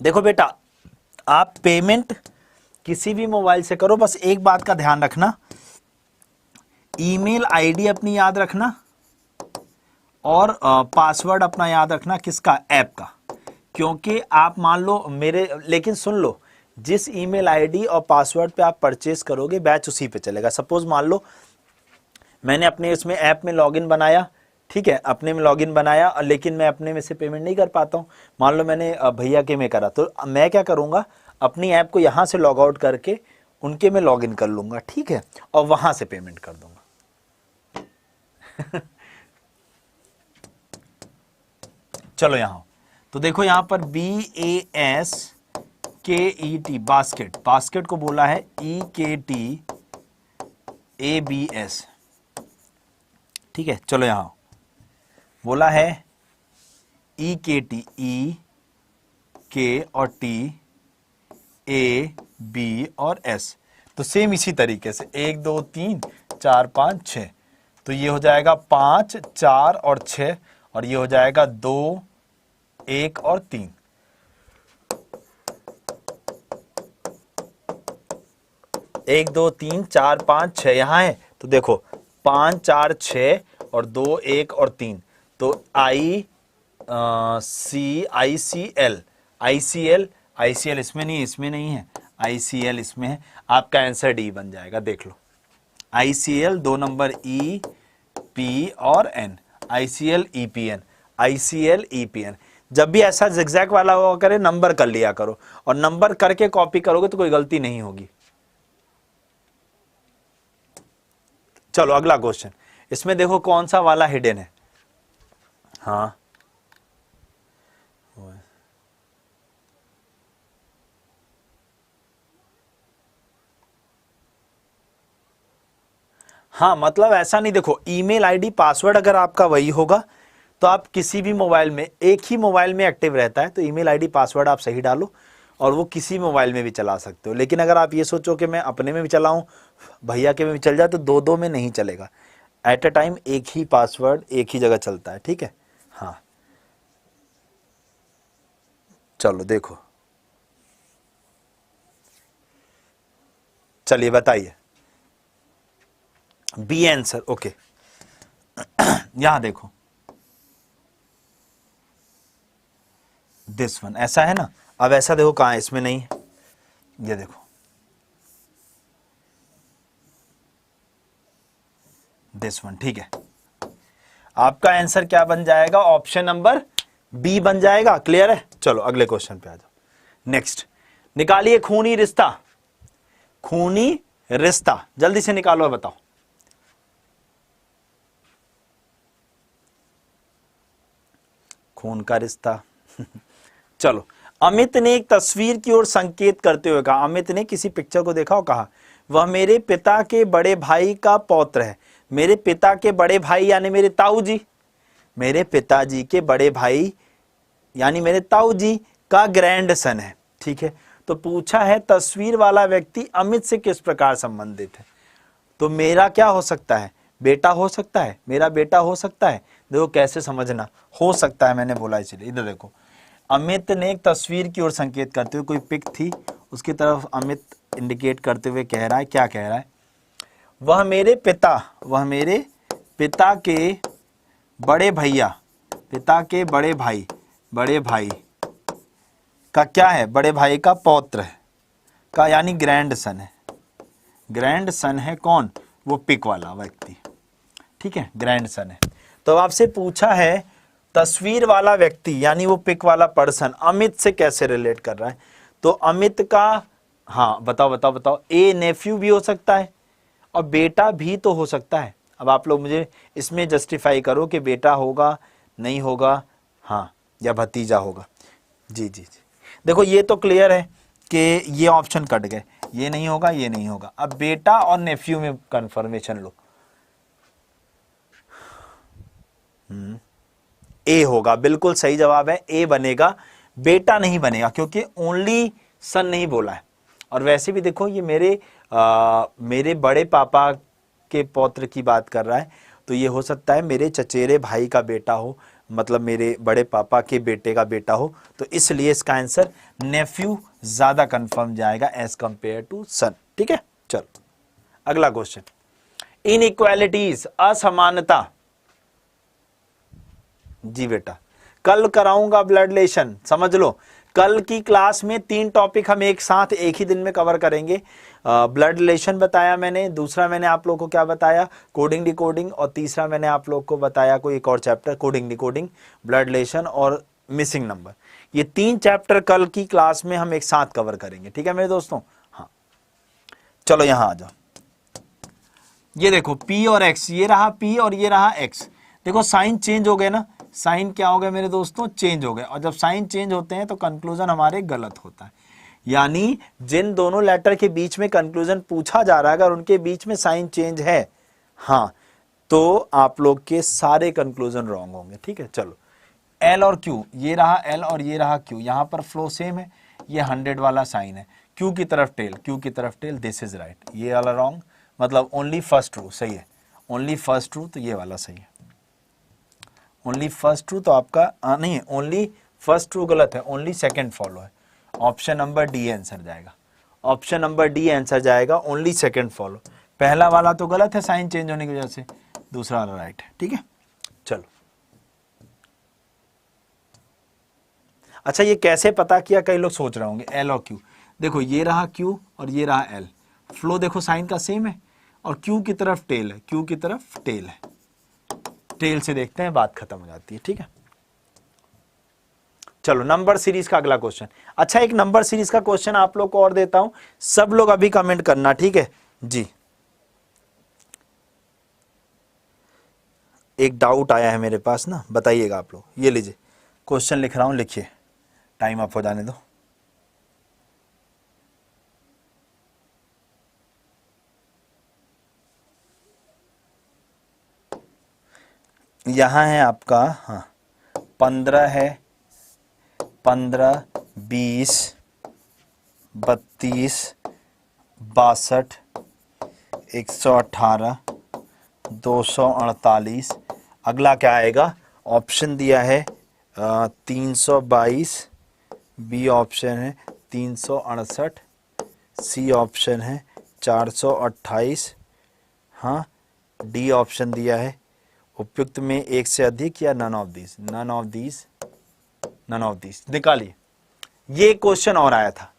देखो बेटा, आप पेमेंट किसी भी मोबाइल से करो, बस एक बात का ध्यान रखना, ईमेल आईडी अपनी याद रखना और पासवर्ड अपना याद रखना। किसका, ऐप का। क्योंकि आप मान लो मेरे, लेकिन सुन लो, जिस ईमेल आईडी और पासवर्ड पे आप परचेस करोगे बैच उसी पे चलेगा। सपोज मान लो मैंने अपने इसमें ऐप में लॉगिन बनाया, ठीक है, अपने में लॉगिन बनाया, लेकिन मैं अपने में से पेमेंट नहीं कर पाता हूँ। मान लो मैंने भैया के में करा, तो मैं क्या करूँगा, अपनी ऐप को यहाँ से लॉग आउट करके उनके में लॉगिन कर लूँगा, ठीक है, और वहाँ से पेमेंट कर दूँगा। चलो यहाँ, तो देखो यहाँ पर BASKET, बास्केट, बास्केट को बोला है EKTABS, ठीक है। चलो यहाँ बोला है EKT, E K और T A B और S। तो सेम इसी तरीके से 1 2 3 4 5 6, तो ये हो जाएगा 5 4 और 6, और ये हो जाएगा 2 1 और 3। एक 2 3 4 5 6 यहाँ है, तो देखो 5 4 6 और 2 1 और 3, तो ICL इसमें नहीं, इसमें नहीं है, ICL इसमें है। आपका आंसर डी बन जाएगा, देख लो, ICL 2 नंबर E P और N, ICL EPN, ICL EPN। जब भी ऐसा zigzag वाला हुआ करे नंबर कर लिया करो, और नंबर करके कॉपी करोगे तो कोई गलती नहीं होगी। चलो अगला क्वेश्चन, इसमें देखो कौन सा वाला हिडन है। हाँ हाँ मतलब ऐसा नहीं, देखो ईमेल आईडी पासवर्ड अगर आपका वही होगा तो आप किसी भी मोबाइल में, एक ही मोबाइल में एक्टिव रहता है तो ईमेल आईडी पासवर्ड आप सही डालो और वो किसी मोबाइल में भी चला सकते हो। लेकिन अगर आप ये सोचो कि मैं अपने में भी चलाऊं, भैया के में भी चल जाए, तो दो दो में नहीं चलेगा। एट अ टाइम एक ही पासवर्ड एक ही जगह चलता है, ठीक है। हाँ चलो देखो, चलिए बताइए। B answer, okay. यहां देखो दिस वन, ऐसा है ना। अब ऐसा देखो कहां है, इसमें नहीं है, ये देखो दिस वन, ठीक है। आपका आंसर क्या बन जाएगा? ऑप्शन नंबर बी बन जाएगा। क्लियर है? चलो अगले क्वेश्चन पे आ जाओ। नेक्स्ट, निकालिए खूनी रिश्ता। खूनी रिश्ता जल्दी से निकालो और बताओ। खून का रिश्ता। चलो, अमित ने एक तस्वीर की ओर संकेत करते हुए कहा, अमित ने किसी पिक्चर को देखा और कहा वह मेरे पिता के बड़े भाई का पौत्र है। मेरे पिता के बड़े भाई यानी मेरे ताऊ जी, मेरे पिताजी के बड़े भाई यानी मेरे ताऊ जी का ग्रैंड सन है, ठीक है। तो पूछा है तस्वीर वाला व्यक्ति अमित से किस प्रकार संबंधित है। तो मेरा क्या हो सकता है? बेटा हो सकता है, मेरा बेटा हो सकता है। देखो कैसे समझना, हो सकता है मैंने बोला इसलिए। इधर देखो, अमित ने एक तस्वीर की ओर संकेत करते हुए, कोई पिक थी उसकी तरफ अमित इंडिकेट करते हुए कह रहा है, क्या कह रहा है? वह मेरे पिता के बड़े भैया, पिता के बड़े भाई का क्या है? बड़े भाई का पौत्र है, का यानी ग्रैंड सन है। ग्रैंड सन है कौन? वो पिक वाला व्यक्ति, ठीक है, ग्रैंड सन है। तो अब आपसे पूछा है तस्वीर वाला व्यक्ति यानी वो पिक वाला पर्सन अमित से कैसे रिलेट कर रहा है। तो अमित का, हाँ बताओ। ए नेफ्यू भी हो सकता है और बेटा भी तो हो सकता है। अब आप लोग मुझे इसमें जस्टिफाई करो कि बेटा होगा, नहीं होगा, हाँ, या भतीजा होगा। जी। देखो ये तो क्लियर है कि ये ऑप्शन कट गए, ये नहीं होगा, ये नहीं होगा। अब बेटा और नेफ्यू में कंफर्मेशन लो। ए होगा, बिल्कुल सही जवाब है, ए बनेगा। बेटा नहीं बनेगा क्योंकि ओनली सन नहीं बोला है। और वैसे भी देखो ये मेरे बड़े पापा के पौत्र की बात कर रहा है, तो ये हो सकता है मेरे चचेरे भाई का बेटा हो, मतलब मेरे बड़े पापा के बेटे का बेटा हो। तो इसलिए इसका आंसर नेफ्यू ज्यादा कंफर्म जाएगा एज कंपेयर टू सन, ठीक है। चलो अगला क्वेश्चन, इनइक्वालिटीज, असमानता। जी बेटा, कल कराऊंगा ब्लड रिलेशन, समझ लो। कल की क्लास में 3 टॉपिक हम एक साथ एक ही दिन में कवर करेंगे। ब्लड रिलेशन बताया मैंने, दूसरा मैंने आप लोगों को क्या बताया, कोडिंग डिकोडिंग, और तीसरा मैंने आप लोग को बताया कोई एक और chapter, coding decoding, blood relation और मिसिंग नंबर। ये 3 चैप्टर कल की क्लास में हम एक साथ कवर करेंगे, ठीक है मेरे दोस्तों। हाँ चलो यहां आ जाओ। ये देखो P और X, ये रहा P और ये रहा X। देखो साइन चेंज हो गए ना, साइन क्या हो गया मेरे दोस्तों? चेंज हो गए। और जब साइन चेंज होते हैं तो कंक्लूजन हमारे गलत होता है। यानी जिन दोनों लेटर के बीच में कंक्लूजन पूछा जा रहा है, अगर उनके बीच में साइन चेंज है, हाँ, तो आप लोग के सारे कंक्लूजन रॉन्ग होंगे, ठीक है। चलो L और Q, ये रहा L और ये रहा Q, यहां पर फ्लो सेम है, ये 100 वाला साइन है। Q की तरफ टेल, दिस इज राइट, ये वाला रॉन्ग, मतलब ओनली फर्स्ट ट्रू सही है, ओनली फर्स्ट ट्रू, तो ये वाला सही है। ओनली फर्स्ट ट्रू तो आपका नहीं है, ओनली फर्स्ट ट्रू गलत है, ओनली सेकंड फॉलो है। ऑप्शन नंबर डी आंसर जाएगा, ऑप्शन नंबर डी आंसर जाएगा, ओनली सेकंड फॉलो। पहला वाला तो गलत है साइन चेंज होने की वजह से, दूसरा वाला राइट है, ठीक है। चलो अच्छा, ये कैसे पता किया, कई लोग सोच रहे होंगे। एल और क्यू, देखो ये रहा क्यू और ये रहा एल, फ्लो देखो साइन का सेम है, और क्यू की तरफ टेल है, क्यू की तरफ टेल है, टेल से देखते हैं, बात खत्म हो जाती है, ठीक है। चलो नंबर सीरीज का अगला क्वेश्चन। अच्छा एक नंबर सीरीज का क्वेश्चन आप लोग को और देता हूं, सब लोग अभी कमेंट करना, ठीक है जी। एक डाउट आया है मेरे पास ना, बताइएगा आप लोग। ये लीजिए क्वेश्चन लिख रहा हूं, लिखिए, टाइम अप हो जाने दो। यहाँ है आपका, हाँ 15 है, 15, 20, 32, 62, 118, 248। अगला क्या आएगा? ऑप्शन दिया है 322, बी ऑप्शन है 368, सी ऑप्शन है 428, हाँ डी ऑप्शन दिया है उपयुक्त में एक से अधिक या none of these, none of these, none of these. निकालिए। ये क्वेश्चन और आया था,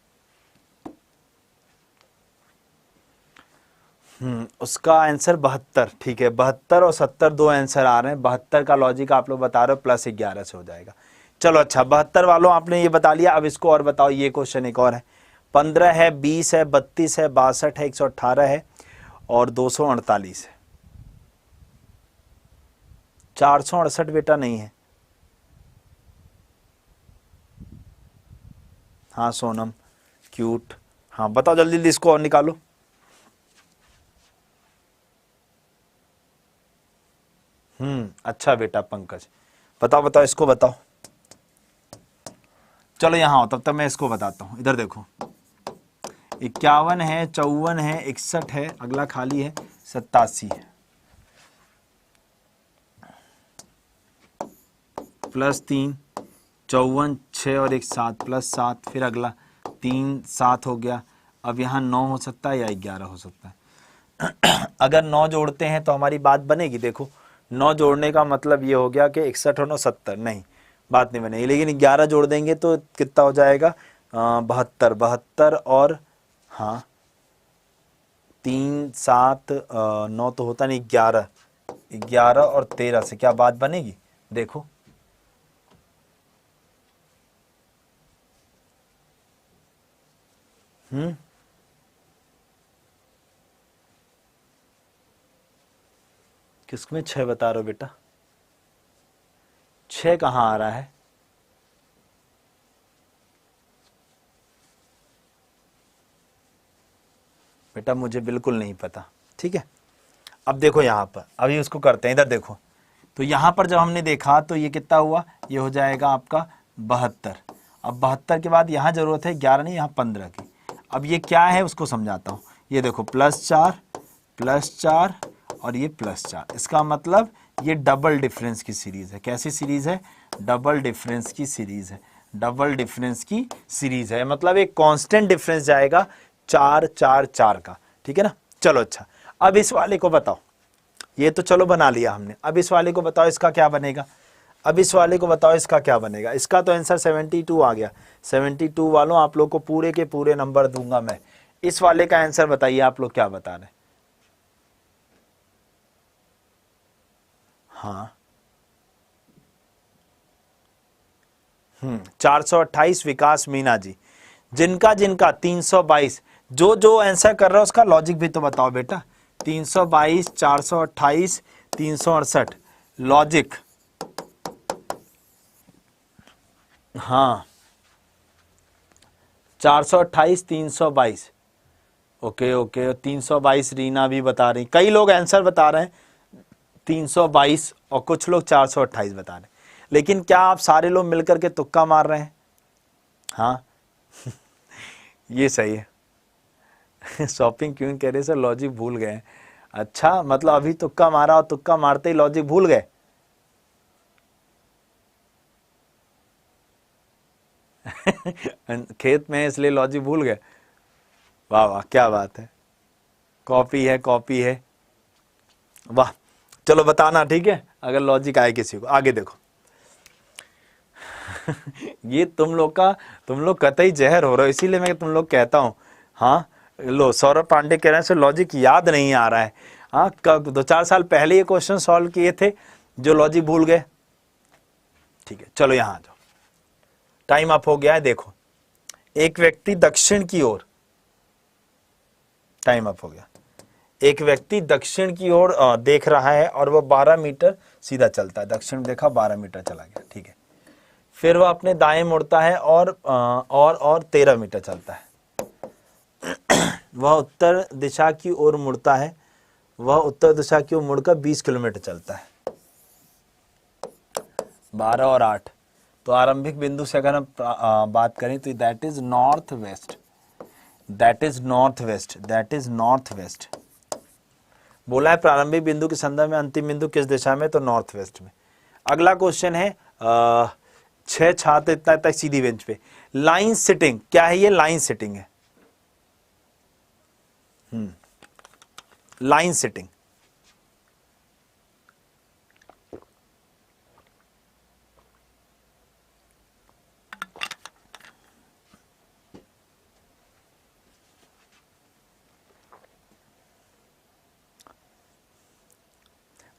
उसका आंसर 72। ठीक है, 72 और 70 दो आंसर आ रहे हैं। 72 का लॉजिक आप लोग बता रहे हो, प्लस 11 से हो जाएगा। चलो अच्छा, 72 वालों आपने ये बता लिया। अब इसको और बताओ। ये क्वेश्चन एक और है, 15 है, 20 है, 32 है, 62 है, 118 है और 248 है। 468 बेटा नहीं है। हाँ सोनम क्यूट, हाँ बताओ जल्दी जल्दी, इसको और निकालो। अच्छा बेटा पंकज, बताओ बताओ इसको बताओ। चलो यहाँ आओ, तब तक मैं इसको बताता हूँ। इधर देखो, 51 है, 54 है, 61 है, अगला खाली है 87 है, प्लस 3, 54, 6 और 1 7, प्लस 7, फिर अगला 3 7 हो गया। अब यहाँ 9 हो सकता है या 11 हो सकता है। अगर 9 जोड़ते हैं तो हमारी बात बनेगी। देखो 9 जोड़ने का मतलब ये हो गया कि 61 और 9 70, नहीं बात नहीं बनेगी। लेकिन 11 जोड़ देंगे तो कितना हो जाएगा? 72, 72 और हाँ 3 7 9 तो होता नहीं, 11, 11 और 13 से क्या बात बनेगी? देखो किसमें 6 बता रहे हो बेटा? 6 कहाँ आ रहा है? बेटा मुझे बिल्कुल नहीं पता। ठीक है, अब देखो यहाँ पर, अभी उसको करते हैं। इधर देखो, तो यहाँ पर जब हमने देखा तो ये कितना हुआ? ये हो जाएगा आपका 72। अब 72 के बाद यहाँ जरूरत है 11 नहीं, यहाँ 15 की। अब ये क्या है उसको समझाता हूँ। ये देखो +4, +4 और ये +4। इसका मतलब ये डबल डिफरेंस की सीरीज है। कैसी सीरीज है? डबल डिफरेंस की सीरीज है। डबल डिफरेंस की सीरीज है, मतलब एक कांस्टेंट डिफरेंस जाएगा 4 4 4 का। ठीक है ना? चलो अच्छा, अब इस वाले को बताओ। ये तो चलो बना लिया हमने। अब इस वाले को बताओ इसका क्या बनेगा। अब इस वाले को बताओ इसका क्या बनेगा। इसका तो आंसर 72 आ गया। 72 वालों आप लोग को पूरे के पूरे नंबर दूंगा मैं। इस वाले का आंसर बताइए आप लोग क्या बता रहे हैं? हाँ 428 विकास मीना जी। जिनका जिनका 322, जो जो आंसर कर रहा है उसका लॉजिक भी तो बताओ बेटा। 322, 428, 368 लॉजिक। हाँ 428, 322। ओके ओके, 322 रीना भी बता रही। कई लोग आंसर बता रहे हैं 322 और कुछ लोग 428 बता रहे हैं। लेकिन क्या आप सारे लोग मिलकर के तुक्का मार रहे हैं? हाँ ये सही है। शॉपिंग क्यों कह रहे सर? लॉजिक भूल गए। अच्छा, मतलब अभी तुक्का मारा और तुक्का मारते ही लॉजिक भूल गए। खेत में है इसलिए लॉजिक भूल गए। वाह वाह, क्या बात है। कॉपी है, कॉपी है, वाह। चलो बताना, ठीक है, अगर लॉजिक आए किसी को। आगे देखो। ये तुम लोग कतई जहर हो रहे हो, इसीलिए मैं तुम लोग कहता हूँ। हाँ लो, सौरभ पांडे कह रहे हैं सर लॉजिक याद नहीं आ रहा है। हाँ, कब 2-4 साल पहले ये क्वेश्चन सॉल्व किए थे जो लॉजिक भूल गए। ठीक है, चलो यहाँ आ जाओ, टाइम अप हो गया है। देखो, एक व्यक्ति दक्षिण की ओर, टाइम अप हो गया। एक व्यक्ति दक्षिण की ओर देख रहा है और वो 12 मीटर सीधा चलता है। दक्षिण देखा, 12 मीटर चला गया। ठीक है, फिर वह अपने दाएं मुड़ता है और 13 मीटर चलता है। वह उत्तर दिशा की ओर मुड़ता है। वह उत्तर दिशा की ओर मुड़कर 20 किलोमीटर चलता है। 12 और 8, तो आरंभिक बिंदु से अगर हम बात करें तो that is north west, that is north west, that is north west. बोला है प्रारंभिक बिंदु के संदर्भ में अंतिम बिंदु किस दिशा में, तो नॉर्थ वेस्ट में। अगला क्वेश्चन है 6 छात्र इतना तक सीधी बेंच पे। लाइन सिटिंग क्या है, ये लाइन सिटिंग है, लाइन सिटिंग।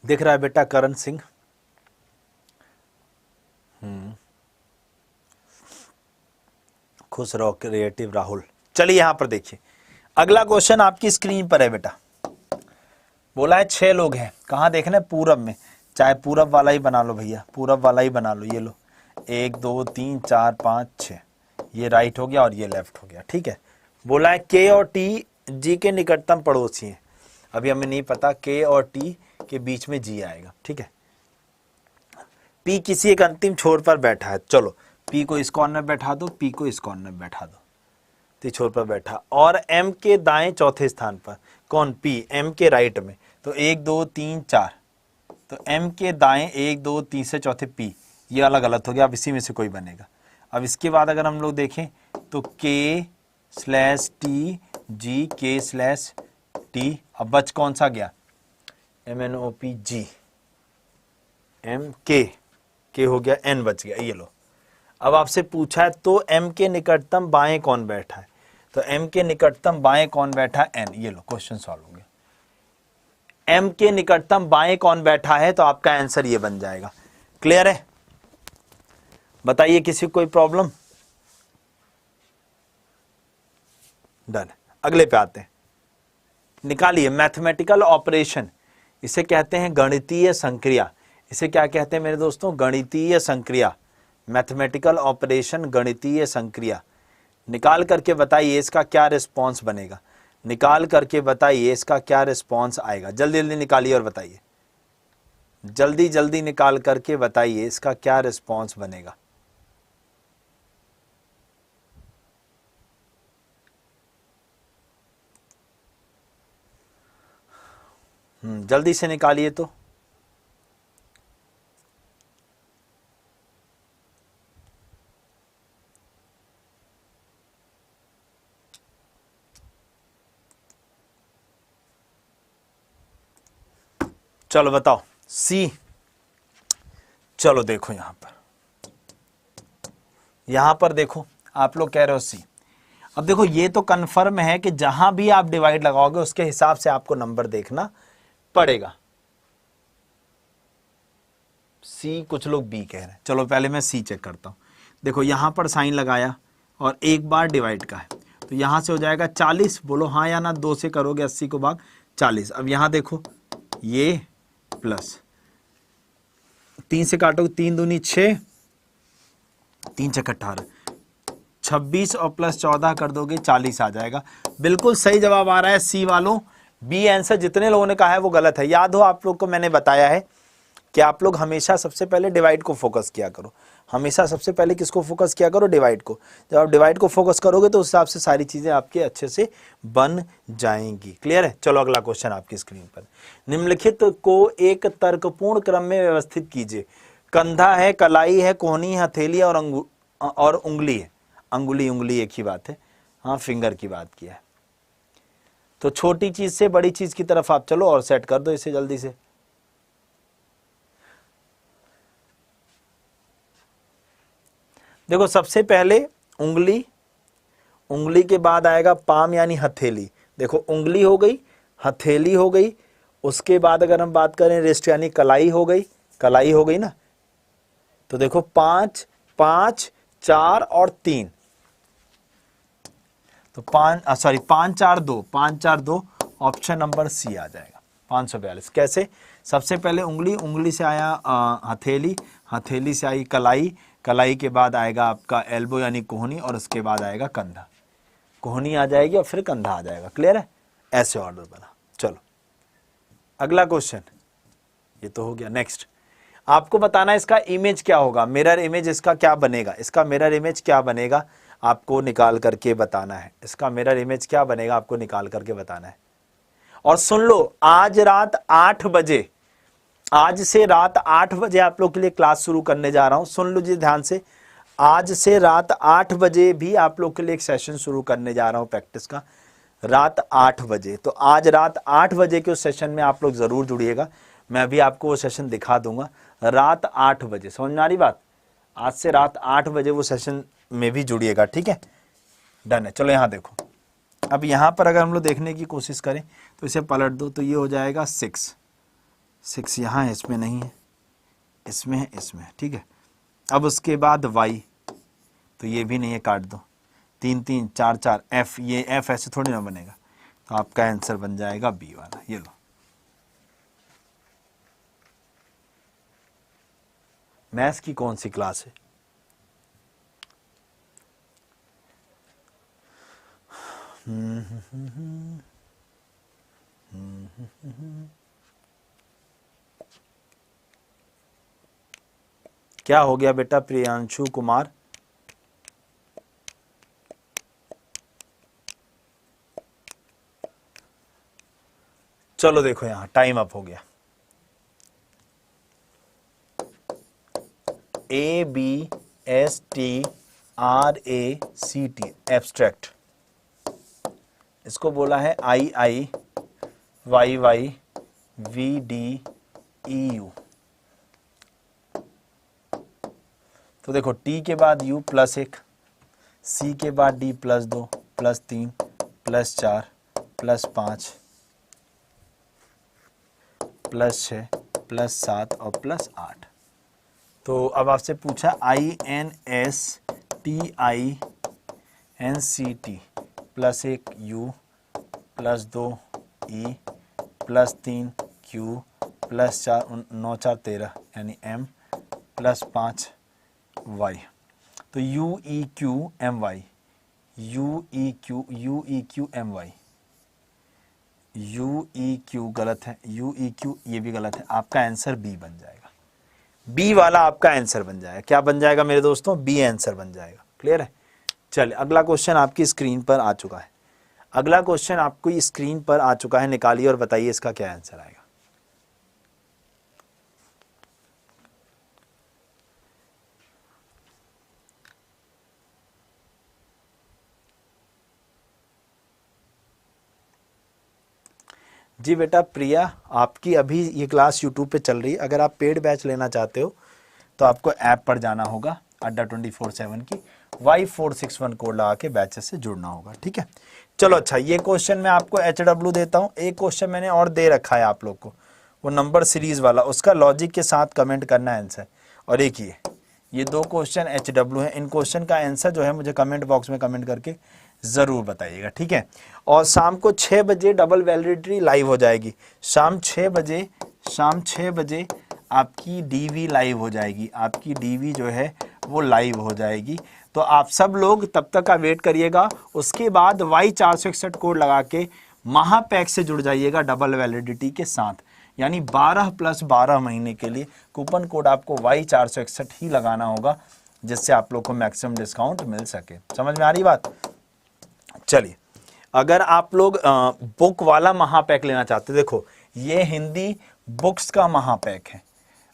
दिख रहा है बेटा करण सिंह, खुश रहो क्रिएटिव राहुल। चलिए यहां पर देखिए, अगला क्वेश्चन आपकी स्क्रीन पर है बेटा। बोला है 6 लोग हैं, कहां देखना है, पूरब में, चाहे पूरब वाला ही बना लो भैया, पूरब वाला ही बना लो। ये लो 1 2 3 4 5 6, ये राइट हो गया और ये लेफ्ट हो गया, ठीक है। बोला है के और टी जी के निकटतम पड़ोसी हैं। अभी हमें नहीं पता, के और टी के बीच में जी आएगा, ठीक है। पी किसी एक अंतिम छोर पर बैठा है, चलो पी को इस कॉर्नर बैठा दो, पी को इस कॉर्नर बैठा दो, तो छोर पर बैठा। और एम के दाएं चौथे स्थान पर कौन, पी, एम के राइट में, तो 1 2 3 4, तो एम के दाएं 1 2 3 से चौथे पी, ये अलग अलग हो गया, अब इसी में से कोई बनेगा। अब इसके बाद अगर हम लोग देखें तो K slash T G, K slash T, अब बच कौन सा गया, M N O P G, M K हो गया, एन बच गया, ये लो। अब आपसे पूछा है तो एम के निकटतम बाएं कौन बैठा है, तो एम के निकटतम बाएं कौन बैठा है, एन, ये लो क्वेश्चन सॉल्व हो गया। एम के निकटतम बाएं कौन बैठा है, तो आपका आंसर ये बन जाएगा। क्लियर है, बताइए किसी को कोई प्रॉब्लम, डन। अगले पे आते हैं, निकालिए मैथमेटिकल ऑपरेशन, इसे कहते हैं गणितीय संक्रिया। इसे क्या कहते हैं मेरे दोस्तों, गणितीय संक्रिया, मैथमेटिकल ऑपरेशन, गणितीय संक्रिया। निकाल करके बताइए इसका क्या रिस्पॉन्स बनेगा, निकाल करके बताइए इसका क्या रिस्पॉन्स आएगा। जल्दी जल्दी निकालिए और बताइए, जल्दी जल्दी निकाल करके बताइए इसका क्या रिस्पॉन्स बनेगा। जल्दी से निकालिए तो। चलो बताओ, सी। चलो देखो यहां पर देखो, आप लोग कह रहे हो सी। अब देखो ये तो कंफर्म है कि जहां भी आप डिवाइड लगाओगे उसके हिसाब से आपको नंबर देखना पड़ेगा। सी, कुछ लोग बी कह रहे हैं, चलो पहले मैं सी चेक करता हूं। देखो यहां पर साइन लगाया और एक बार डिवाइड का है, तो यहां से हो जाएगा 40, बोलो हाँ या ना, 2 से करोगे 80 को भाग 40। अब यहां देखो ये प्लस 3 से काटोगे, 3 दूनी 6, 3 छक्के 18, 26 और प्लस 14 कर दोगे 40 आ जाएगा। बिल्कुल सही जवाब आ रहा है सी वालों। बी आंसर जितने लोगों ने कहा है वो गलत है। याद हो आप लोग को मैंने बताया है कि आप लोग हमेशा सबसे पहले डिवाइड को फोकस किया करो, हमेशा सबसे पहले किसको फोकस किया करो, डिवाइड को। जब आप डिवाइड को फोकस करोगे तो उस हिसाब से सारी चीजें आपके अच्छे से बन जाएंगी। क्लियर है, चलो अगला क्वेश्चन आपकी स्क्रीन पर। निम्नलिखित को एक तर्कपूर्ण क्रम में व्यवस्थित कीजिए। कंधा है, कलाई है, कोहनी है, हथेली और उंगली है। उंगली एक ही बात है, हाँ फिंगर की बात किया है। तो छोटी चीज से बड़ी चीज की तरफ आप चलो और सेट कर दो इसे जल्दी से। देखो सबसे पहले उंगली के बाद आएगा पाम यानी हथेली। देखो उंगली हो गई, हथेली हो गई, उसके बाद अगर हम बात करें रिस्ट यानी कलाई हो गई ना। तो देखो 5, 5, 4 और 3, तो 5 4 2, 5 4 2, ऑप्शन नंबर सी आ जाएगा 542। कैसे, सबसे पहले उंगली से आया हथेली से आई कलाई के बाद आएगा आपका एल्बो यानी कोहनी और उसके बाद आएगा कंधा। कोहनी आ जाएगी और फिर कंधा आ जाएगा। क्लियर है, ऐसे ऑर्डर बना। चलो अगला क्वेश्चन, ये तो हो गया। नेक्स्ट आपको बताना है इसका इमेज क्या होगा, मिरर इमेज इसका क्या बनेगा, इसका मिरर इमेज क्या बनेगा आपको निकाल करके बताना है, इसका मिरर इमेज क्या बनेगा आपको निकाल करके बताना है। और सुन लो, आज रात 8 बजे, आज से रात 8 बजे आप लोग के लिए क्लास शुरू करने जा रहा हूं। सुन लीजिए ध्यान से, आज से रात 8 बजे भी आप लोग के लिए एक सेशन शुरू करने जा रहा हूं प्रैक्टिस का, रात 8 बजे। तो आज रात 8 बजे के उस सेशन में आप लोग जरूर जुड़िएगा, मैं अभी आपको वो सेशन दिखा दूंगा रात 8 बजे। समझ में आ रही बात? आज से रात 8 बजे वो सेशन में भी जुड़िएगा, ठीक है, डन है। चलो यहाँ देखो, अब यहाँ पर अगर हम लोग देखने की कोशिश करें तो इसे पलट दो तो ये हो जाएगा 6 यहाँ है, इसमें नहीं है, इसमें है, इसमें है, ठीक है। अब उसके बाद y, तो ये भी नहीं है, काट दो, 3 3 4 4 f, ये f ऐसे थोड़ी ना बनेगा, तो आपका आंसर बन जाएगा बी वाला। ये लो, मैथ्स की कौन सी क्लास है? क्या हो गया बेटा प्रियांशु कुमार? चलो देखो यहां टाइम अप हो गया। ABSTRACT एब्स्ट्रैक्ट, इसको बोला है IIYYVDEU। तो देखो T के बाद U प्लस 1, C के बाद D plus 2 plus 3 plus 4 plus 5 plus 6 plus 7 और प्लस 8। तो अब आपसे पूछा INSTINCT plus 1 U plus 2 E plus 3 Q plus 4 9 4 13 यानी M प्लस 5 Y। तो UEQMY, UEQMY, UEQ गलत है, UEQ ये भी गलत है, आपका आंसर बी बन जाएगा, बी वाला आपका आंसर बन जाएगा। क्या बन जाएगा मेरे दोस्तों? बी आंसर बन जाएगा। क्लियर है? चलिए अगला क्वेश्चन आपकी स्क्रीन पर आ चुका है, अगला क्वेश्चन आपको स्क्रीन पर आ चुका है, निकालिए और बताइए इसका क्या आंसर आएगा। जी बेटा प्रिया, आपकी अभी ये क्लास यूट्यूब पे चल रही है, अगर आप पेड बैच लेना चाहते हो तो आपको ऐप पर जाना होगा, अड्डा 24/7 की Y461 कोड लगा के बैचेस से जुड़ना होगा, ठीक है। चलो अच्छा, ये क्वेश्चन मैं आपको HW देता हूँ, एक क्वेश्चन मैंने और दे रखा है आप लोग को, वो नंबर सीरीज वाला, उसका लॉजिक के साथ कमेंट करना है आंसर। और एक ये 2 क्वेश्चन HW हैं, इन क्वेश्चन का आंसर जो है मुझे कमेंट बॉक्स में कमेंट करके ज़रूर बताइएगा, ठीक है। और शाम को 6 बजे डबल वैलिडिटी लाइव हो जाएगी, शाम 6 बजे आपकी डीवी लाइव हो जाएगी, आपकी डीवी जो है वो लाइव हो जाएगी। तो आप सब लोग तब तक का वेट करिएगा, उसके बाद Y461 कोड लगा के महापैक से जुड़ जाइएगा डबल वैलिडिटी के साथ, यानी 12 + 12 महीने के लिए कूपन कोड आपको Y461 ही लगाना होगा, जिससे आप लोग को मैक्सिमम डिस्काउंट मिल सके। समझ में आ रही बात? चलिए, अगर आप लोग बुक वाला महापैक लेना चाहते, देखो ये हिंदी बुक्स का महापैक है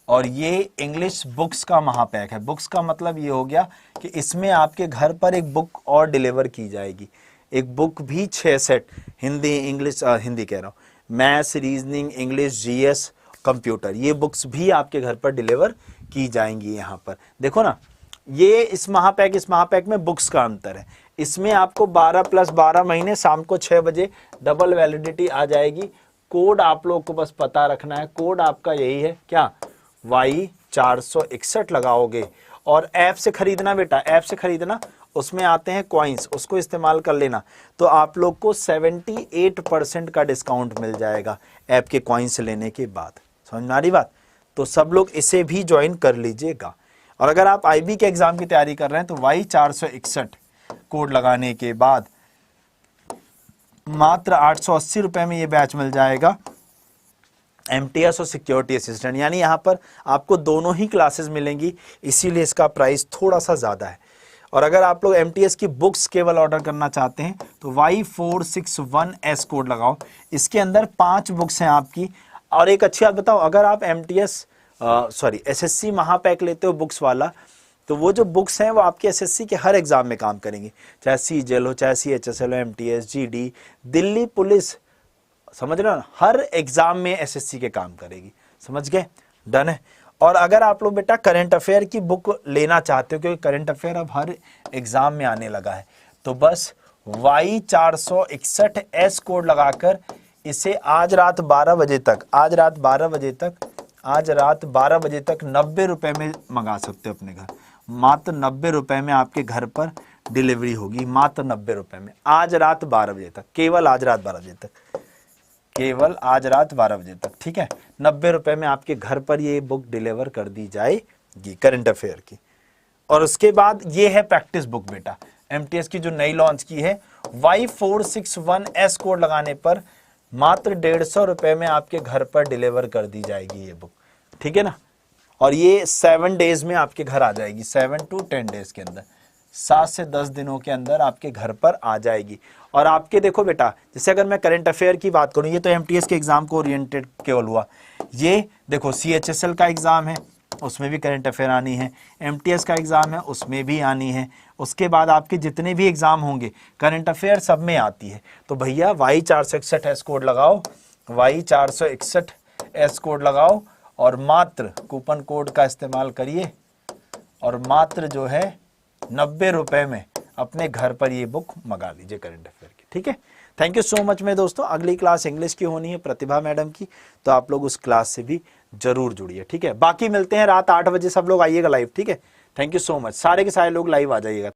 और ये इंग्लिश बुक्स का महापैक है। बुक्स का मतलब ये हो गया कि इसमें आपके घर पर एक बुक और डिलीवर की जाएगी, एक बुक भी 6 सेट, हिंदी इंग्लिश हिंदी कह रहा हूँ, maths reasoning English GS computer, ये बुक्स भी आपके घर पर डिलीवर की जाएंगी। यहाँ पर देखो ना, ये इस महापैक में बुक्स का अंतर है, इसमें आपको 12 + 12 महीने शाम को 6 बजे डबल वैलिडिटी आ जाएगी। कोड आप लोग को बस पता रखना है, कोड आपका यही है, क्या Y461 लगाओगे और ऐप से खरीदना बेटा, ऐप से खरीदना, उसमें आते हैं कॉइन्स, उसको इस्तेमाल कर लेना, तो आप लोग को 78% का डिस्काउंट मिल जाएगा ऐप के कॉइन्स लेने के बाद। समझ में आ रही बात? तो सब लोग इसे भी ज्वाइन कर लीजिएगा। और अगर आप IB के एग्जाम की तैयारी कर रहे हैं तो Y461 कोड लगाने के बाद मात्र 880 रुपए में ये बैच मिल जाएगा, MTS और सिक्योरिटी असिस्टेंट, यानी यहाँ पर आपको दोनों ही क्लासेस मिलेंगी, इसीलिए इसका प्राइस थोड़ा सा ज़्यादा है। और अगर आप लोग MTS की बुक्स केवल ऑर्डर करना चाहते हैं तो Y461S कोड लगाओ, इसके अंदर 5 बुक्स हैं आपकी। और एक अच्छी बात बताओ, अगर आप SSC महापैक लेते हो बुक्स वाला, तो वो जो बुक्स हैं वो आपके SSC के हर एग्जाम में काम करेंगी, चाहे CGL हो, चाहे CHSL हो, MTS, GD, दिल्ली पुलिस, समझ रहे हो ना, हर एग्जाम में SSC के काम करेगी। समझ गए? डन है। और अगर आप लोग बेटा करंट अफेयर की बुक लेना चाहते हो, क्योंकि करंट अफेयर अब हर एग्जाम में आने लगा है, तो बस Y461S कोड लगाकर इसे आज रात 12 बजे तक 90 रुपए में मंगा सकते हो अपने घर। मात्र 90 रुपए में आपके घर पर डिलीवरी होगी, मात्र 90 रुपए में, आज रात 12 बजे तक, केवल आज रात 12 बजे तक, केवल आज रात 12 बजे तक। ठीक है, 90 रुपए में आपके घर पर ये बुक डिलीवर कर दी जाएगी करंट अफेयर की। और उसके बाद ये है प्रैक्टिस बुक बेटा, MTS की जो नई लॉन्च की है, Y461S कोड लगाने पर मात्र 150 रुपए में आपके घर पर डिलीवर कर दी जाएगी ये बुक। ठीक है ना, और ये 7 डेज में आपके घर आ जाएगी, 7 to 10 डेज के अंदर, 7 से 10 दिनों के अंदर आपके घर पर आ जाएगी। और आपके देखो बेटा, जैसे अगर मैं करंट अफेयर की बात करूं, ये तो MTS के एग्जाम को ओरिएंटेड केवल हुआ, ये देखो CHSL का एग्जाम है, उसमें भी करंट अफेयर आनी है, MTS का एग्जाम है, उसमें भी आनी है, उसके बाद आपके जितने भी एग्जाम होंगे करंट अफेयर सब में आती है। तो भैया Y461S कोड लगाओ, Y461S कोड लगाओ, और मात्र कूपन कोड का इस्तेमाल करिए, और मात्र जो है 90 रुपए में अपने घर पर ये बुक मंगा लीजिए करंट अफेयर की। ठीक है, थैंक यू सो मच मेरे दोस्तों। अगली क्लास इंग्लिश की होनी है प्रतिभा मैडम की, तो आप लोग उस क्लास से भी जरूर जुड़िए। ठीक है, बाकी मिलते हैं रात 8 बजे, सब लोग आइएगा लाइव। ठीक है, थैंक यू सो मच, सारे के सारे लोग लाइव आ जाइएगा।